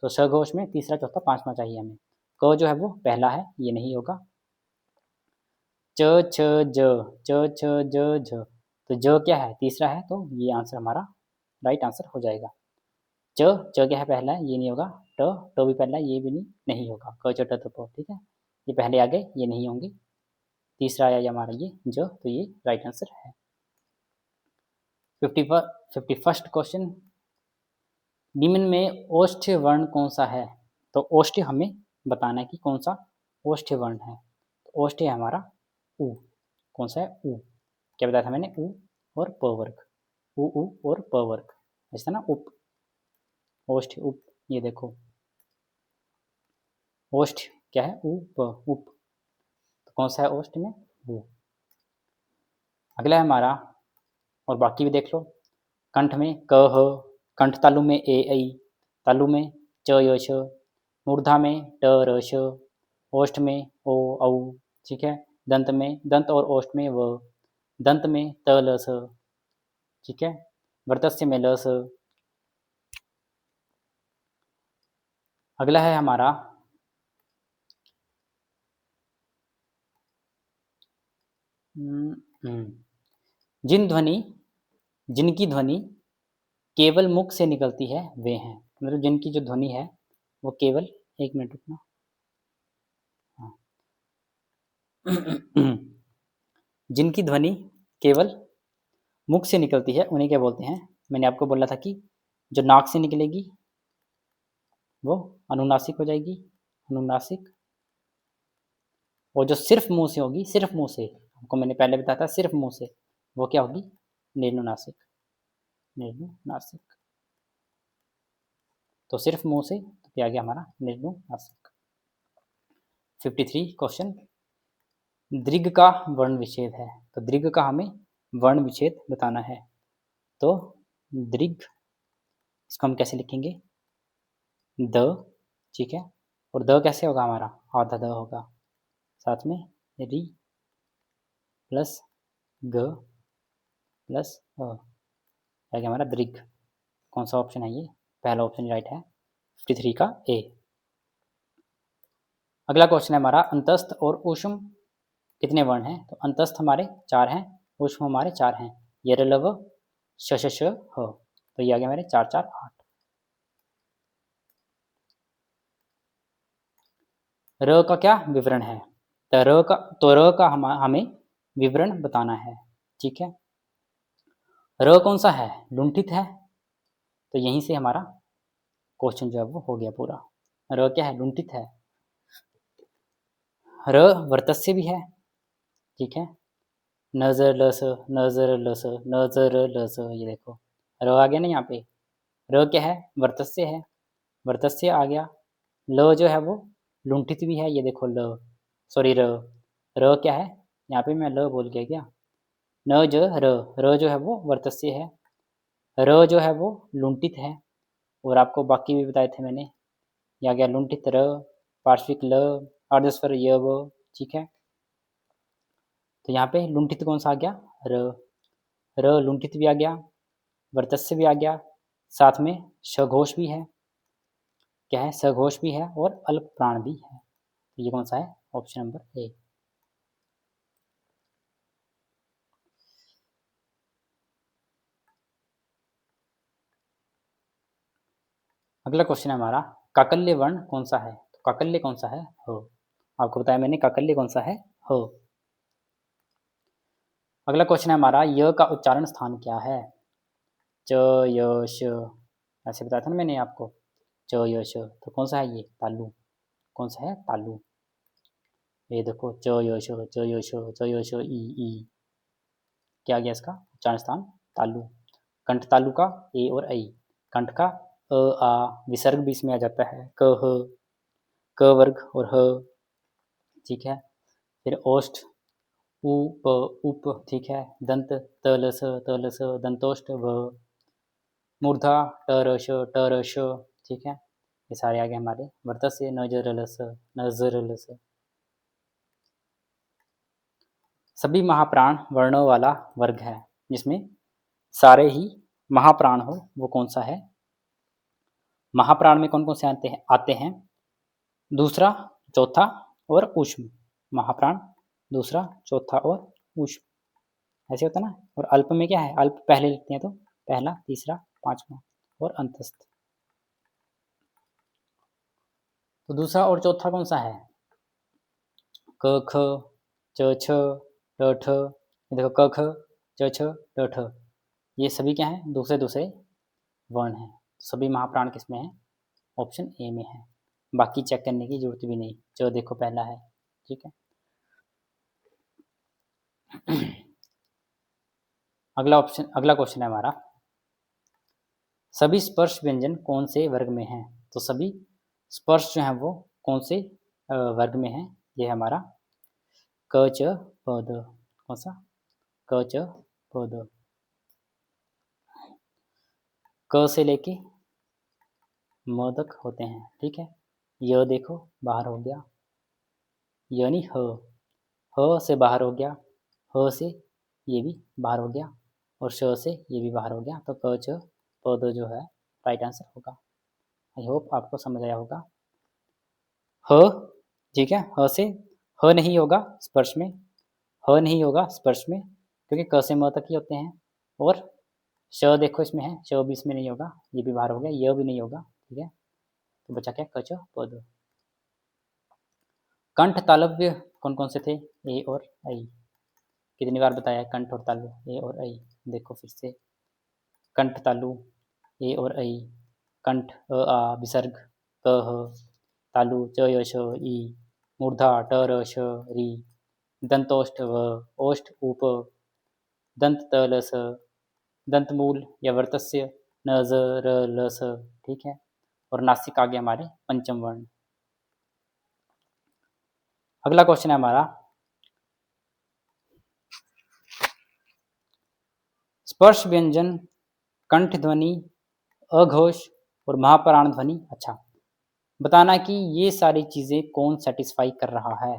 तो सघोष में तीसरा, चौथा, पांचवा चाहिए हमें। क जो है वो पहला है, ये नहीं होगा। च, छ, ज, च, छ, ज, झ, तो ज क्या है? तीसरा है, तो ये आंसर हमारा राइट आंसर हो जाएगा। च, च क्या है? पहला है, ये नहीं होगा। ट, ट भी पहला है, ये भी नहीं होगा। क, च, ट, थ, प, ठीक है, ये पहले आ गए, ये नहीं होंगे। तीसरा आया हमारा ये ज, तो ये राइट आंसर है। 51st क्वेश्चन, निम्न में ओष्ठ्य वर्ण कौन सा है? तो ओष्ठ्य हमें बताना है कि कौन सा ओष्ठ्य वर्ण है। तो ओष्ठ्य है हमारा उ, कौन सा है? उ। क्या बताया था मैंने? उ और प वर्ग, उ और प वर्ग, ऐसा ना, उप, ओष्ठ्य, उप, ये देखो ओष्ठ्य क्या है? उ, प, उप, तो कौन सा है ओष्ठ्य में? उ। अगला है हमारा, और बाकी भी देख लो, कंठ में क, ह, कंठ तालु में ए, ऐ, तालु में च, य, छ, मूर्धा में ट, र, श, ओष्ठ में ओ, औ, ठीक है। दंत में, दंत और ओष्ठ में व, दंत में त, ल, स, ठीक है। वर्तस्य में ल, स। अगला है हमारा जिन ध्वनि, जिनकी ध्वनि केवल मुख से निकलती है वे हैं, मतलब जिनकी जो ध्वनि है वो केवल, 1 मिनट रुकना, हाँ। जिनकी ध्वनि केवल मुख से निकलती है उन्हें क्या बोलते हैं? मैंने आपको बोला था कि जो नाक से निकलेगी वो अनुनासिक हो जाएगी, अनुनासिक, और जो सिर्फ मुंह से होगी, सिर्फ मुंह से, आपको मैंने पहले बताया था सिर्फ मुंह से, वो क्या होगी? निर्नुनासिक, निर्नुनासिक। तो सिर्फ मुंह से, तो क्या आ गया हमारा? निर्नुनासिक। 53 क्वेश्चन, दीर्घ का वर्ण विच्छेद है, तो दीर्घ का हमें वर्ण विच्छेद बताना है। तो दीर्घ, इसको हम कैसे लिखेंगे? द, ठीक है, और द कैसे होगा हमारा? आधा द होगा, साथ में री प्लस ग प्लस अ, क्या हमारा? दीर्घ। कौन सा ऑप्शन है ये? पहला ऑप्शन राइट है, 53 का ए। अगला क्वेश्चन है हमारा, अंतस्थ और ऊष्म कितने वर्ण हैं? तो अंतस्थ हमारे 4 हैं, ऊष्म हमारे 4 हैं, य, र, ल, व, श, श, ह, तो ये आ गया हमारे 4, 4, 8। र का क्या विवरण है? तो र का हमें विवरण बताना है, ठीक है। र कौन सा है? लुंठित है, तो यहीं से हमारा क्वेश्चन जो है वो हो गया पूरा। र क्या है? लुंठित है। र वर्तस्य भी है, ठीक है। नजर लस, नजर लस, नजर लस, ये देखो र आ गया ना यहाँ पे। र क्या है, वर्तस्य है, वर्तस्य आ गया। ल जो है वो लुंठित भी है, ये देखो ल, सॉरी र। र क्या है, यहाँ पे मैं ल बोल गया क्या। न ज र, र जो है वो वर्तस्य है, र जो है वो लुंठित है। और आपको बाकी भी बताए थे मैंने। यहाँ गया लुंठित र, पार्श्विक ल, अर्धस्वर य व, ठीक है। तो यहाँ पे लुंठित कौन सा आ गया, र। र लुंठित भी आ गया, वर्तस्य भी आ गया, साथ में सघोष भी है। क्या है, सघोष भी है और अल्प प्राण भी है। तो ये कौन सा है, ऑप्शन नंबर ए। अगला क्वेश्चन है हमारा, काकल्य वर्ण कौन सा है। तो काकल्य कौन सा है, हो। आपको बताया मैंने काकल्य कौन सा है, हो। अगला क्वेश्चन है हमारा, य का उच्चारण स्थान क्या है। च य श, ऐसे बताया था ना मैंने आपको, च य श। तो कौन सा है ये, तालु। कौन सा है, तालु। ये देखो च य श, च य श, च य श, ई। क्या गया इसका उच्चारण स्थान, तालु। कंठ तालु का ए और ऐ। कंठ का अ आ, विसर्ग भी इसमें आ जाता है, क ह, क वर्ग और ह, ठीक है। फिर ओष्ठ उ प, उप, ठीक है। दंत तलस, तलस, दंतोष्ठ व, मूर्धा टरश, टरश, ठीक है। ये सारे आ गए हमारे। वर्तस्य नजरलस, नजरलस। सभी महाप्राण वर्णों वाला वर्ग है, जिसमें सारे ही महाप्राण हो, वो कौन सा है। महाप्राण में कौन कौन से आते हैं, दूसरा, चौथा और ऊष्म। महाप्राण दूसरा, चौथा और ऊष्म, ऐसे होता ना। और अल्प में क्या है, अल्प पहले लिखते हैं तो पहला, तीसरा, पांचवा और अंतस्थ। तो दूसरा और चौथा कौन सा है, क ख, च छ, ट ठ। ये देखो क ख, च छ, ट ठ, ये सभी क्या है, दूसरे दूसरे वर्ण हैं। सभी महाप्राण किस में है, ऑप्शन ए में है। बाकी चेक करने की जरूरत भी नहीं, जो देखो पहला है, ठीक है। अगला क्वेश्चन है हमारा, सभी स्पर्श व्यंजन कौन से वर्ग में हैं। तो सभी स्पर्श जो हैं वो कौन से वर्ग में हैं, ये है हमारा क च प द। कौन सा, क च प द। क से लेके म तक होते हैं, ठीक है। य देखो बाहर हो गया, यानी ह, ह से बाहर हो गया, ह से ये भी बाहर हो गया, और श से ये भी बाहर हो गया। तो क च प द जो है राइट आंसर होगा। आई होप आपको समझ आया होगा। ह, ठीक है, ह से, ह नहीं होगा स्पर्श में, ह नहीं होगा स्पर्श में, क्योंकि क से म तक ही होते हैं। और श देखो इसमें है, श भी इसमें नहीं होगा, ये भी बाहर हो गया, य भी नहीं होगा, ठीक है। तो बचा क्या, क च प द। कंठ तालव्य कौन कौन से थे, ए और ऐ। कितनी बार बताया है कंठ और तालु, ए और ऐ। देखो फिर से, कंठ तालु ए और ऐ, कंठ अ आ विसर्ग क ह, तालु च य श ई, मूर्धा ट र श री, दंतोष्ठ व, ओष्ठ उप, दंत त ल स, दंतमूल या वर्तस्य न ज र ल स, ठीक है। और नासिक आ गया हमारे पंचम वर्ण। अगला क्वेश्चन है हमारा, स्पर्श व्यंजन, कंठ ध्वनि, अघोष और महाप्राण ध्वनि, अच्छा बताना कि ये सारी चीजें कौन सेटिस्फाई कर रहा है।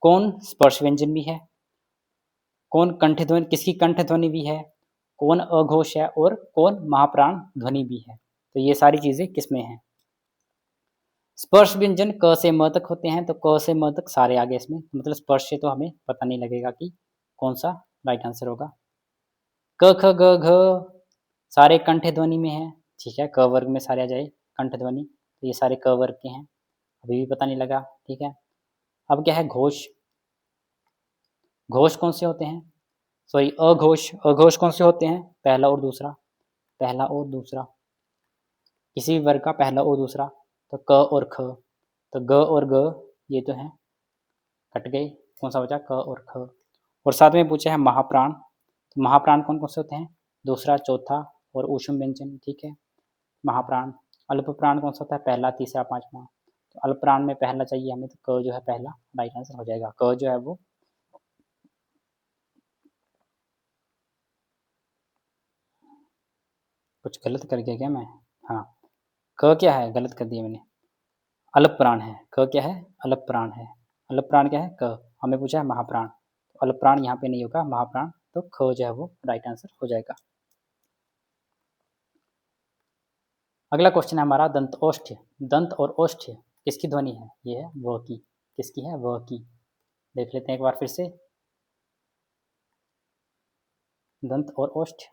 कौन स्पर्श व्यंजन भी है, कौन कंठ ध्वनि, किसकी कंठ ध्वनि भी है, कौन अघोष है और कौन महाप्राण ध्वनि भी है। तो ये सारी चीजें किसमें हैं। स्पर्श व्यंजन क से म तक होते हैं, तो क से म तक सारे आ गए इसमें, मतलब स्पर्श से तो हमें पता नहीं लगेगा कि कौन सा राइट आंसर होगा। क ख ग घ सारे कंठ ध्वनि में है, ठीक है। क वर्ग में सारे आ जाए कंठ ध्वनि, तो ये सारे क वर्ग के हैं, अभी भी पता नहीं लगा, ठीक है। अब क्या है, घोष। घोष कौन से होते हैं, सॉरी अघोष, अघोष कौन से होते हैं, पहला और दूसरा, पहला और दूसरा, किसी भी वर्ग का पहला और दूसरा। तो क और ख, तो ग और ग ये तो हैं, कट गए, कौन सा बचा, क और ख। और साथ में पूछा है महाप्राण, तो महाप्राण कौन कौन से होते हैं, दूसरा, चौथा और ऊष्म व्यंजन, ठीक है। महाप्राण। अल्प प्राण कौन सा होता है, पहला, तीसरा, पांचवा। तो अल्प प्राण में पहला चाहिए हमें, तो क जो है पहला राइट आंसर हो जाएगा। क जो है वो कुछ गलत कर गया क्या मैं, हाँ, क क्या है, गलत कर दिया मैंने, अल्प प्राण है। क क्या है, अल्प प्राण है। अल्प प्राण क्या है, क। हमें पूछा है महाप्राण, तो अल्प प्राण यहाँ पे नहीं होगा, महाप्राण, तो ख जो है वो राइट आंसर हो जाएगा। अगला क्वेश्चन है हमारा दंत ओष्ठ्य। दंत और ओष्ठ्य किसकी ध्वनि है, ये है व की। किसकी है, व की। देख लेते हैं एक बार फिर से, दंत और ओष्ठ्य।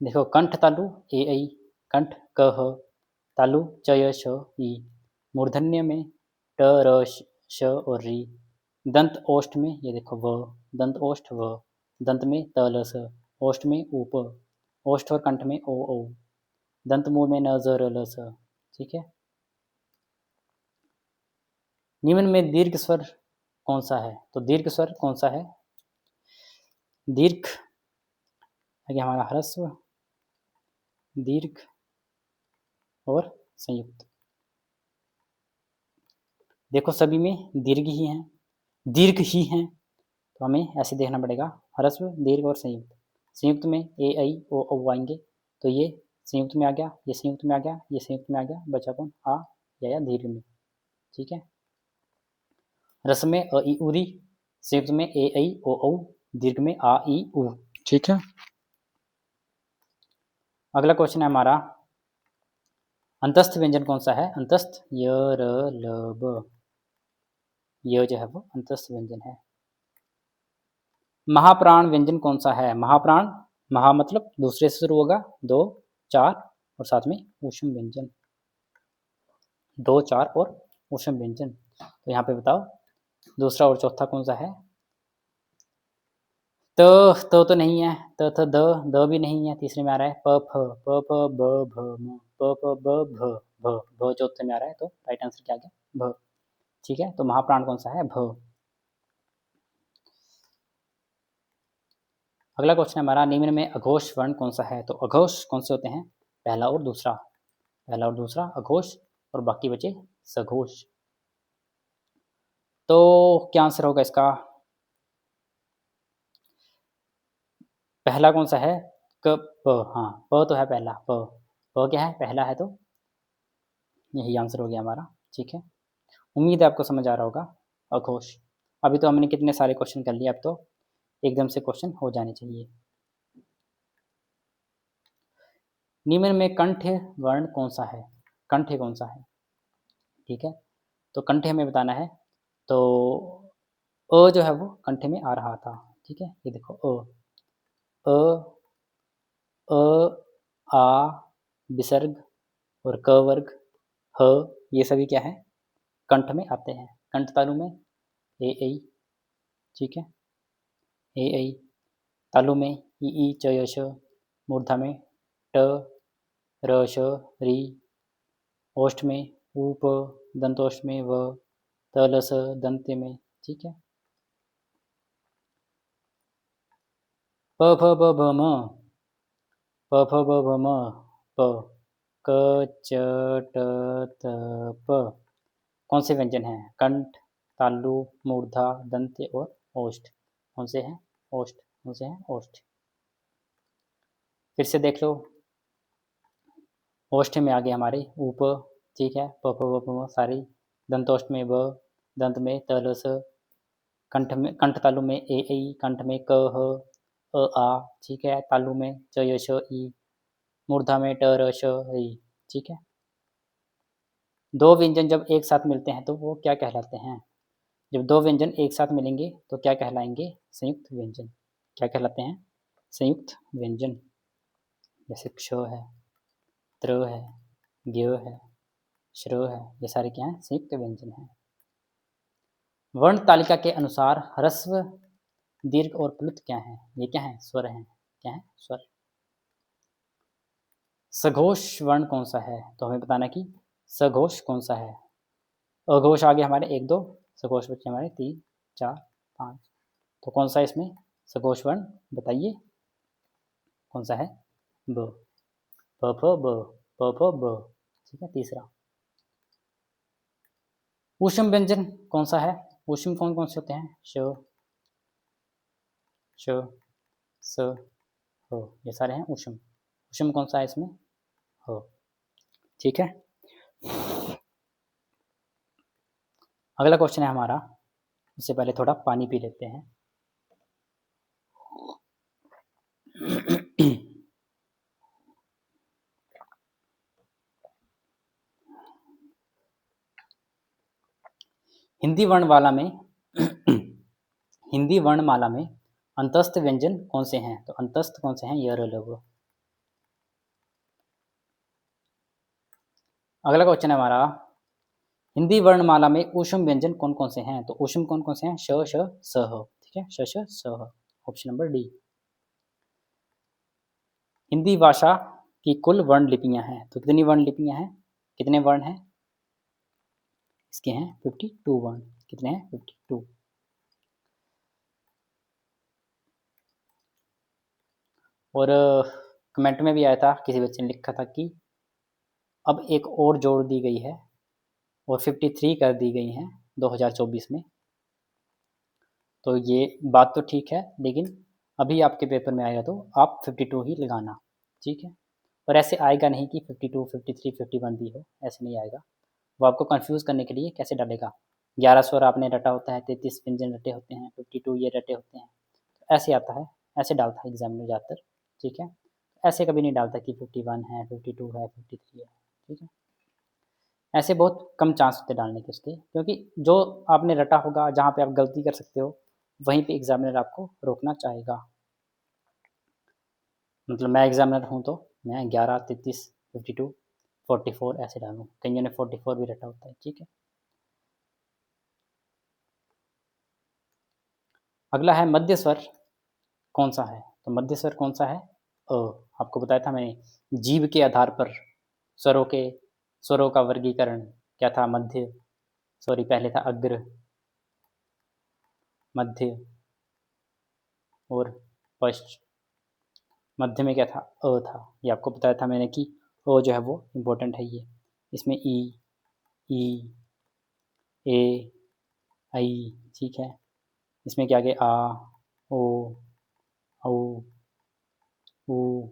देखो, कंठ तालु ए ऐ, कंठ क ह, तालु च य श ई, मूर्धन्य में ट र श और री, दंत ओष्ठ में ये देखो व, दंत ओष्ठ व, दंत में त ल स, ओष्ठ में उ प, ओष्ठ और कंठ में ओ औ, दंत मूल में न ज र ल स, ठीक है। निम्न में दीर्घ स्वर कौन सा है, तो दीर्घ स्वर कौन सा है, दीर्घ आगे हमारा ह्रस्व, दीर्घ और संयुक्त। देखो सभी में दीर्घ ही हैं, दीर्घ ही हैं, तो हमें ऐसे देखना पड़ेगा, ह्रस्व, दीर्घ और संयुक्त। संयुक्त में ए ऐ ओ औ आएंगे, तो ये संयुक्त में आ गया, ये संयुक्त में आ गया, ये संयुक्त में आ गया, बचा कौन, आ या दीर्घ में, ठीक है। रस में अ ई उ री, संयुक्त में ए ऐ ओ औ, दीर्घ में आ ई उ, ठीक है। अगला क्वेश्चन है हमारा, अंतस्थ व्यंजन कौन सा है, अंतस्थ, य र ल ब, य जो है वो अंतस्थ व्यंजन है। महाप्राण व्यंजन कौन सा है, महाप्राण, महा मतलब दूसरे से शुरू होगा, 2, 4 और साथ में ऊष्म व्यंजन, 2, 4 और ऊष्म व्यंजन। तो यहाँ पे बताओ दूसरा और चौथा कौन सा है, तो नहीं है, त थ द भी नहीं है, तीसरे में आ रहा है प फ, प फ ब भ म, प फ ब भ भ चौथे में आ रहा है, तो राइट आंसर क्या आ गया, भ, ठीक है। तो महाप्राण कौन सा है, भ। अगला क्वेश्चन हमारा, निम्न में अघोष वर्ण कौन सा है, तो अघोष कौन से होते हैं, पहला और दूसरा, पहला और दूसरा अघोष, और बाकी बचे सघोष। तो क्या आंसर होगा इसका, पहला कौन सा है, क प, हाँ प तो है पहला, प क्या है, पहला है, तो यही आंसर हो गया हमारा, ठीक है। उम्मीद है आपको समझ आ रहा होगा, अघोष। अभी तो हमने कितने सारे क्वेश्चन कर लिए, अब तो एकदम से क्वेश्चन हो जाने चाहिए। निम्न में कंठ वर्ण कौन सा है, कंठ कौन सा है, ठीक है। तो कंठ हमें बताना है, तो अ जो है वो कंठ में आ रहा था, ठीक है। ये देखो अ अ आ विसर्ग और क वर्ग, ह, ये सभी क्या है, कंठ में आते हैं। कंठ तालु में ए ऐ, ठीक है, ए ऐ, तालु में ई ई च य श, मूर्धा में ट र श री, ओष्ठ में उ प, दंतोष्ठ में व, त ल स, दंत्य में, ठीक है। प फ ब भ म, प फ ब भ म, प, क च ट त प, कौन से व्यंजन हैं, कंठ, तालु, मूर्धा, दंत्य और ओष्ठ, कौन से हैं, ओष्ठ, कौन से हैं, ओष्ठ। फिर से देख लो, ओष्ठ में आ गए हमारे ऊप, ठीक है, प फ ब भ म सारी, दंतोष्ठ में ब, दंत में त ल स, कंठ में, कंठ तालु में ए ऐ, कंठ में क ह आ, ठीक है, तालु में च य श ई, मूर्धा में ट र श इ, ठीक है। दो व्यंजन जब एक साथ मिलते हैं तो वो क्या कहलाते हैं, जब दो व्यंजन एक साथ मिलेंगे तो क्या कहलाएंगे, संयुक्त व्यंजन। क्या कहलाते हैं, संयुक्त व्यंजन। जैसे क्ष है, त्र है, ज्ञ है, श्र है, ये सारे क्या हैं, संयुक्त व्यंजन हैं। वर्ण तालिका के अनुसार ह्रस्व, दीर्घ और प्लुत क्या है, ये क्या है, स्वर हैं, क्या है, स्वर। सघोष वर्ण कौन सा है, तो हमें बताना कि सघोष कौन सा है। अघोष आगे हमारे 1 2, सघोष बच्चे हमारे 3 4 5 तो कौन सा इसमें सघोष वर्ण बताइए, कौन सा है? ब, प फ ब, प फ ब, ठीक है। तीसरा ऊष्म व्यंजन कौन सा है? ऊष्म कौन कौन से होते हैं? श, श, स, हो, ये सारे हैं ऊष्म। ऊष्म कौन सा है इसमें? हो, ठीक है। अगला क्वेश्चन है हमारा, इससे पहले थोड़ा पानी पी लेते हैं। हिंदी वर्णमाला में हिंदी वर्णमाला में अंतस्थ व्यंजन कौन से हैं? तो अंतस्थ कौन से हैं? य, र, ल, व। अगला क्वेश्चन है हमारा, हिंदी वर्णमाला में ऊष्म व्यंजन कौन कौन से हैं? तो ऊष्म कौन कौन से हैं? श, श, स, ह, ठीक है। श, श, स, ह, ऑप्शन नंबर डी। हिंदी भाषा की कुल वर्ण लिपियां हैं, तो कितनी वर्ण लिपियां हैं? कितने वर्ण हैं इसके? हैं 52 वर्ण। कितने हैं? 52। और कमेंट में भी आया था, किसी बच्चे ने लिखा था कि अब एक और जोड़ दी गई है और 53 कर दी गई हैं 2024 में। तो ये बात तो ठीक है, लेकिन अभी आपके पेपर में आएगा तो आप 52 ही लगाना, ठीक है। और ऐसे आएगा नहीं कि 52, 53, 51 भी हो, ऐसे नहीं आएगा। वो आपको कंफ्यूज करने के लिए कैसे डालेगा, 11 स्वर आपने रटा होता है, 33 व्यंजन रटे होते हैं, 52 ये रटे होते हैं, तो ऐसे आता है, ऐसे डालता है एग्जाम में ज़्यादातर, ठीक है। ऐसे कभी नहीं डालता कि 51 है, 52 है, 53 है, ठीक है। ऐसे बहुत कम चांस होते डालने के उसके, क्योंकि जो आपने रटा होगा, जहाँ पे आप गलती कर सकते हो, वहीं पे एग्जामिनर आपको रोकना चाहेगा। मतलब मैं एग्जामिनर हूँ तो मैं 11, 33, 52, 44 ऐसे डालूँ, कईयों ने 44 भी रटा होता है, ठीक है। अगला है मध्य स्वर कौन सा है? तो मध्य स्वर कौन सा है? अ, आपको बताया था मैंने, जीभ के आधार पर स्वरों का वर्गीकरण क्या था? मध्य, सॉरी पहले था अग्र, मध्य और पश्च। मध्य में क्या था? अ था। ये आपको बताया था मैंने कि अ जो है वो इम्पोर्टेंट है। ये इसमें ई, ए, आई, ठीक है। इसमें क्या आगे? आ, ओ, औ, ऊ,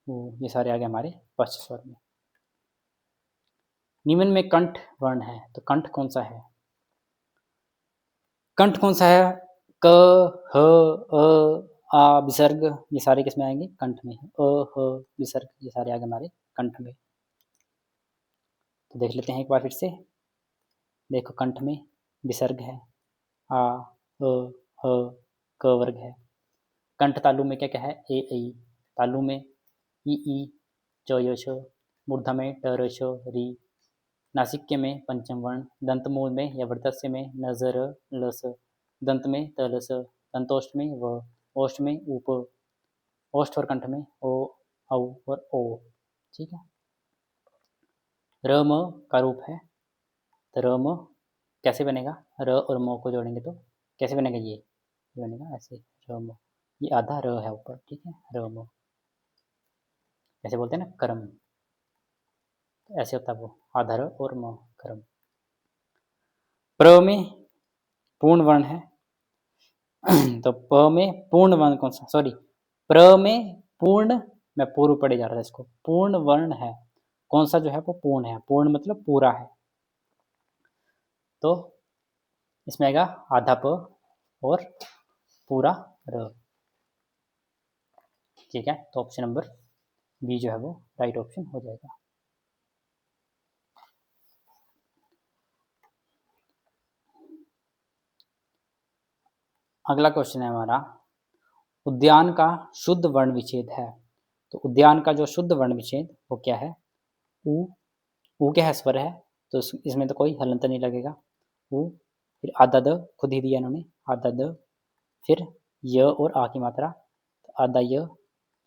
ऊ, ये सारे आ गए हमारे पश्च स्वर में। निम्न में कंठ वर्ण है, तो कंठ कौन सा है? कंठ कौन सा है? क, ह, अ, आ, विसर्ग, ये सारे किसमें आएंगे? कंठ में। अ, ह, विसर्ग, ये सारे आ गए हमारे कंठ में। तो देख लेते हैं एक बार फिर से। देखो कंठ में विसर्ग है, आ, अ, ह, क वर्ग है। कंठ तालु में क्या क्या है? ए, ऐ। तालु में ई, च, य, छ। मूर्धा में ट, र, श, री। नासिक्य में पंचम वर्ण। दंतमूल में या वर्धस्य में न, ज, र, ल, स। दंत में त, ल, स। दंतोष्ठ में व। ओष्ठ में उप। ओष्ठ और कंठ में ओ, औ और ओ, ठीक है। र, म का रूप है, तो र, म कैसे बनेगा? र और म को जोड़ेंगे तो कैसे बनेगा? ये बनेगा ऐसे, र, म। ये आधा र है ऊपर, ठीक है, र, म। ऐसे बोलते हैं ना कर्म, तो ऐसे होता है वो, आधा र और म, कर्म। प्र में पूर्ण वर्ण है, तो प में पूर्ण वर्ण कौन सा? सॉरी, प्र में पूर्ण, मैं पूर्व पढ़े जा रहा था इसको, पूर्ण वर्ण है कौन सा? जो है वो पूर्ण है, पूर्ण मतलब पूरा है, तो इसमें आएगा आधा प और पूरा र, ठीक है। तो ऑप्शन नंबर बी जो है वो राइट ऑप्शन हो जाएगा। अगला क्वेश्चन है हमारा, उद्यान का शुद्ध वर्ण विच्छेद है, तो उद्यान का जो शुद्ध वर्ण विच्छेद वो क्या है? उ, ऊ क्या है? स्वर है, तो इसमें तो कोई हलंत नहीं लगेगा। ऊ, फिर आधा द खुद ही दिया इन्होंने, आधा द, फिर य और आ की मात्रा, तो आधा य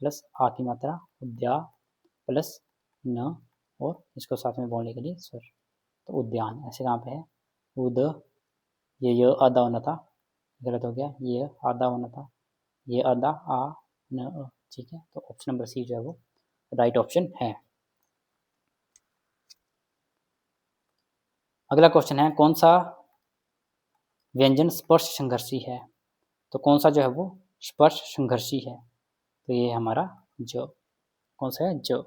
प्लस आ की मात्रा, उद्या प्लस न, और इसको साथ में बोलने के लिए स्वर, तो उद्यान। ऐसे कहाँ पे है? उद, ये य आधा होना था, गलत हो गया, ये आधा होना था, ये आधा आ न अ, ठीक है। तो ऑप्शन नंबर सी जो है वो राइट ऑप्शन है। अगला क्वेश्चन है, कौन सा व्यंजन स्पर्श संघर्षी है? तो कौन सा जो है वो स्पर्श संघर्षी है? तो ये हमारा ज। कौन सा है? ज।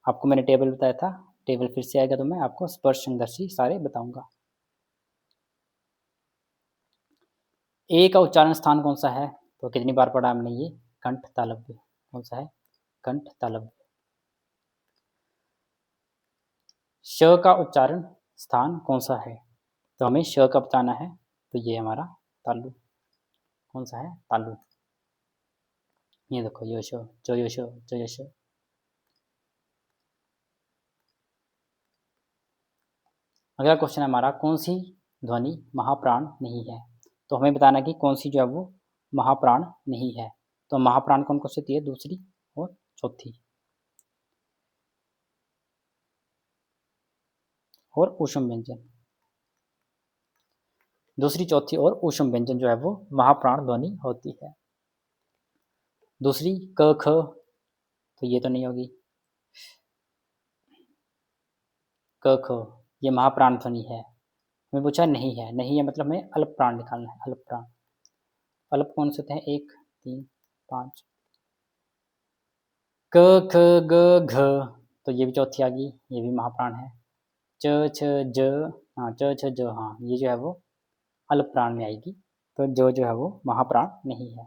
आपको मैंने टेबल बताया था, टेबल फिर से आएगा तो मैं आपको स्पर्श संघर्षी सारे बताऊंगा। ए का उच्चारण स्थान कौन सा है? तो कितनी बार पढ़ा हमने ये? कंठ तालव्य। कौन सा है? कंठ तालव्य। श का उच्चारण स्थान कौन सा है? तो हमें श का बताना है, तो ये हमारा तालु। कौन सा है? तालु। ये देखो, यो शो, जो यो शो, जो यो शो। अगला क्वेश्चन है हमारा, कौन सी ध्वनि महाप्राण नहीं है? तो हमें बताना कि कौन सी जो है वो महाप्राण नहीं है। तो महाप्राण कौन कौन सी होती है? दूसरी और चौथी और ऊष्म व्यंजन। दूसरी, चौथी और ऊष्म व्यंजन जो है वो महाप्राण ध्वनि होती है। दूसरी क ख, तो ये तो नहीं होगी। क ख ये महाप्राण ध्वनि है। हमें पूछा नहीं है, नहीं है मतलब हमें अल्प प्राण निकालना है। अल्प प्राण, अल्प कौन से होते हैं? 1 3 5। क ख ग घ, तो ये भी चौथी आ गई, ये भी महाप्राण है। च छ ज, हाँ च छ ज, हाँ ये जो है वो अल्प प्राण में आएगी। तो जो है वो महाप्राण नहीं है।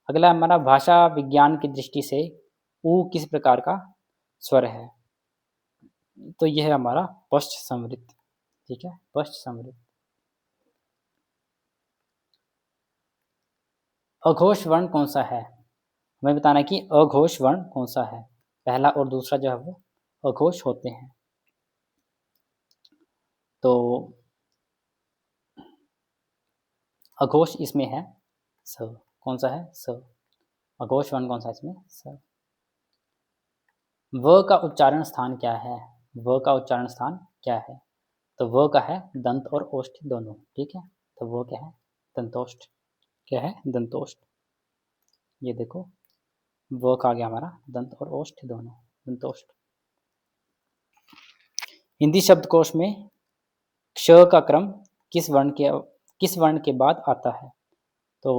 अगला हमारा, भाषा विज्ञान की दृष्टि से ऊ किस प्रकार का स्वर है? तो यह है हमारा पश्च संवृत। ठीक है, पश्च संवृत। अघोष वर्ण कौन सा है? हमें बताना है कि अघोष वर्ण कौन सा है। पहला और दूसरा जो है वो अघोष होते हैं। तो अघोष इसमें है स। कौन सा है? स। अघोष वर्ण कौन सा है इसमें? स। व का उच्चारण स्थान क्या है? व का उच्चारण स्थान क्या है? तो व का है दंत और ओष्ठ दोनों। ठीक है, तो वो क्या है? दंतोष्ठ। क्या है? दंतोष्ठ। ये देखो, व का आ गया हमारा दंत और ओष्ठ दोनों, दंतोष्ठ। हिंदी शब्दकोश में क्ष का क्रम किस वर्ण के बाद आता है? तो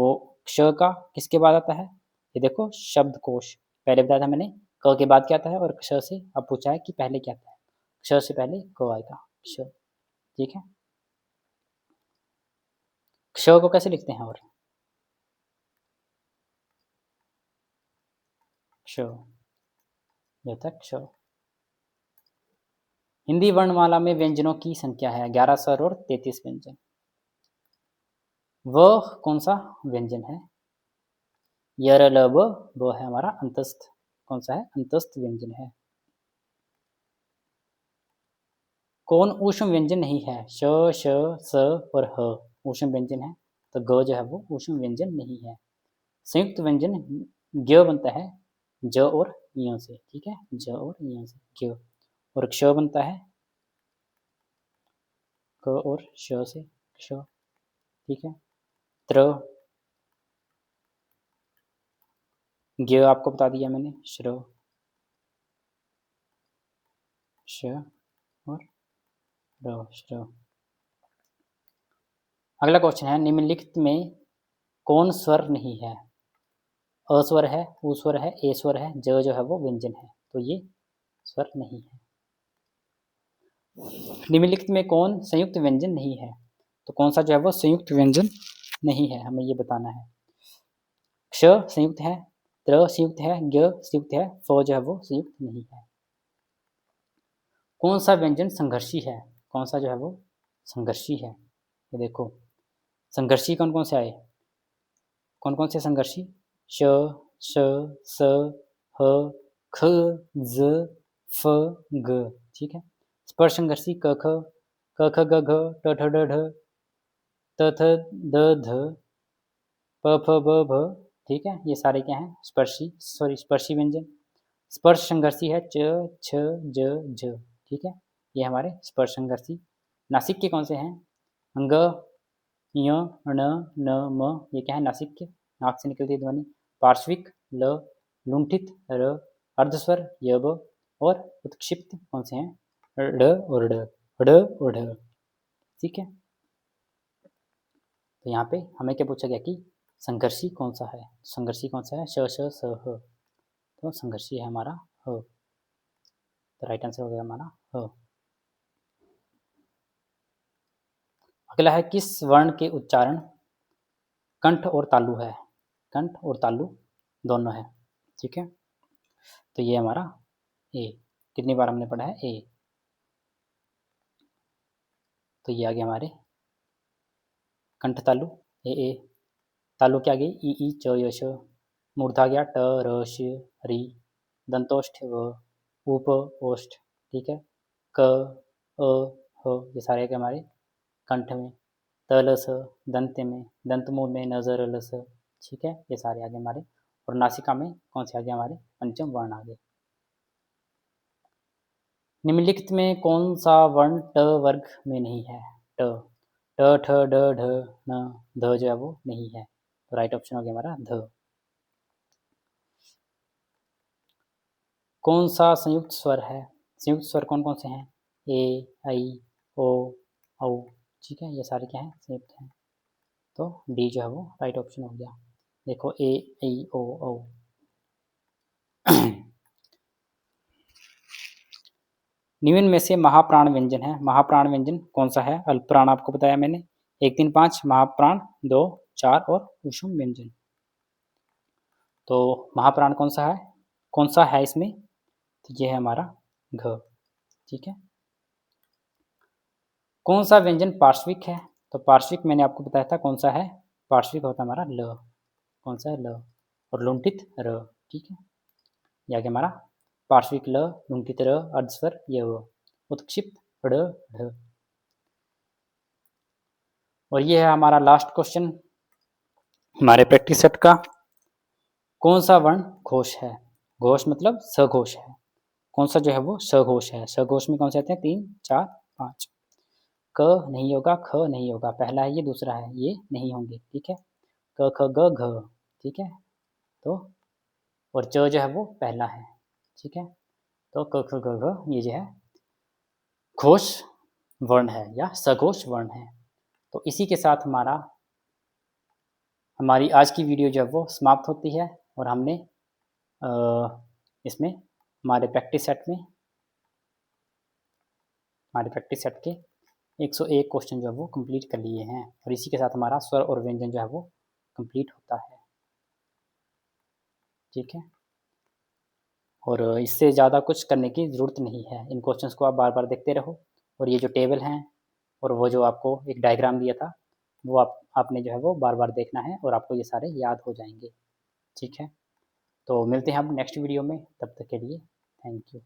क्ष का किसके बाद आता है? ये देखो, शब्दकोश पहले बताया था मैंने, क के बाद क्या आता है, और क्ष से अब पूछा है कि पहले क्या आता है। क्ष से पहले क आएगा, क्ष। ठीक है, क्ष को कैसे लिखते हैं? और क्ष, ये होता है क्ष। हिंदी वर्णमाला में व्यंजनों की संख्या है 11 स्वर और 33 व्यंजन। वह कौन सा व्यंजन है? यर ल ब, वो है हमारा अंतस्थ। कौन सा है? अंतस्थ व्यंजन है। कौन ऊष्म व्यंजन नहीं है? श, श, स और ह ऊष्म व्यंजन है, तो ग जो है वो ऊष्म व्यंजन नहीं है। संयुक्त व्यंजन ज्ञ बनता है ज और य से। ठीक है, ज और य से ज्ञ। और क्ष बनता है क और श से, क्ष। ठीक है, त्र, ज्ञ आपको बता दिया मैंने, श्र, श और र, श्र। अगला क्वेश्चन है, निम्नलिखित में कौन स्वर नहीं है? अ स्वर है, उ स्वर है, ए स्वर है, ज जो है वो व्यंजन है, तो ये स्वर नहीं है। निम्नलिखित में कौन संयुक्त व्यंजन नहीं है? तो कौन सा जो है वो संयुक्त व्यंजन नहीं है, हमें ये बताना है। क्ष संयुक्त है, त्र संयुक्त है, ज्ञ संयुक्त है, फ जो है वो संयुक्त नहीं है। कौन सा व्यंजन संघर्षी है? कौन सा जो है वो संघर्षी है? ये देखो, संघर्षी कौन कौन से आए? कौन कौन से संघर्षी? श, श, स, ह, ख, ज, फ, ग। ठीक है, स्पर्श संघर्षी क ख, क ख ग घ, ट ठ ड ढ, त थ द ध, प फ ब भ। ठीक है, ये सारे क्या हैं? स्पर्शी व्यंजन। स्पर्श संघर्षी है च, छ, ज, झ। ठीक है, ये हमारे स्पर्श संघर्षी। नासिक के कौन से हैं? अंग, य ण न म, ये क्या है, नासिक के, नाक से निकलती है ध्वनि। पार्श्विक ल, लुंठित र, अर्धस्वर य ब, और उत्क्षिप्त कौन से हैं, ड और ड, ड और ढ। ठीक है, तो यहाँ पे हमें क्या पूछा गया कि संघर्षी कौन सा है, संघर्षी कौन सा है, श श स ह, तो संघर्षी है हमारा ह, तो राइट आंसर हो गया हमारा ह। अगला है किस वर्ण के उच्चारण कंठ और तालु है, कंठ और तालु दोनों है। ठीक है, तो ये हमारा ए, कितनी बार हमने पढ़ा है ए, तो ये आ गया हमारे कंठ तालु ए, तालु क्या आ गई ई च य श, मूर्धा गया ट र श री, दंतोष्ठ व, उप ओष्ठ, ठीक है, क अ ह, ये सारे के हमारे कंठ में, तलस दंत में, दंतमूल में नजर लस, ठीक है, ये सारे आगे हमारे। और नासिका में कौन से आगे हमारे, पंचम वर्ण आगे। निम्नलिखित में कौन सा वर्ण ट वर्ग में नहीं है, ट, ट ठ ड ढ न, ध जो है वो नहीं है, तो राइट ऑप्शन हो गया हमारा ध। कौन सा संयुक्त स्वर है, संयुक्त स्वर कौन कौन से हैं, ए आई ओ औ, ठीक है, ये सारे क्या हैं, संयुक्त हैं, तो डी जो है वो राइट ऑप्शन हो गया। देखो ए आई ओ औ। निम्न में से महाप्राण व्यंजन है, महाप्राण व्यंजन कौन सा है, अल्पप्राण आपको बताया मैंने, 1 3 5 महाप्राण, 2 4 और विषम व्यंजन। तो महाप्राण कौन सा है इसमें, तो ये है हमारा घ। ठीक है, कौन सा व्यंजन पार्श्विक है, तो पार्श्विक मैंने आपको बताया था कौन सा है, पार्श्विक होता है हमारा ल, कौन सा है ल, और लुंठित र। ठीक है, ये आ गया हमारा पार्श्विक ल, लुंठित र, अर्धस्वर य व, उत्क्षिप्त ड़ ढ। और ये है हमारा लास्ट क्वेश्चन हमारे प्रैक्टिस सेट का, कौन सा वर्ण घोष है, घोष मतलब सघोष है, कौन सा जो है वो सघोष है, सघोष में कौन से आते हैं, 3 4 5, क नहीं होगा, ख नहीं होगा, पहला है ये, दूसरा है ये, नहीं होंगे। ठीक है, क ख ग घ, ठीक है, तो और च जो है वो पहला है। ठीक है, तो क ख ग घ ये जो है घोष वर्ण है या सघोष वर्ण है। तो इसी के साथ हमारी आज की वीडियो जो है वो समाप्त होती है, और हमने इसमें हमारे प्रैक्टिस सेट के 101 क्वेश्चन जो है वो कंप्लीट कर लिए हैं, और इसी के साथ हमारा स्वर और व्यंजन जो है वो कंप्लीट होता है। ठीक है, और इससे ज़्यादा कुछ करने की ज़रूरत नहीं है, इन क्वेश्चंस को आप बार बार देखते रहो, और ये जो टेबल हैं और वो जो आपको एक डायग्राम दिया था वो आपने जो है वो बार बार देखना है, और आपको ये सारे याद हो जाएंगे। ठीक है, तो मिलते हैं हम नेक्स्ट वीडियो में, तब तक के लिए थैंक यू।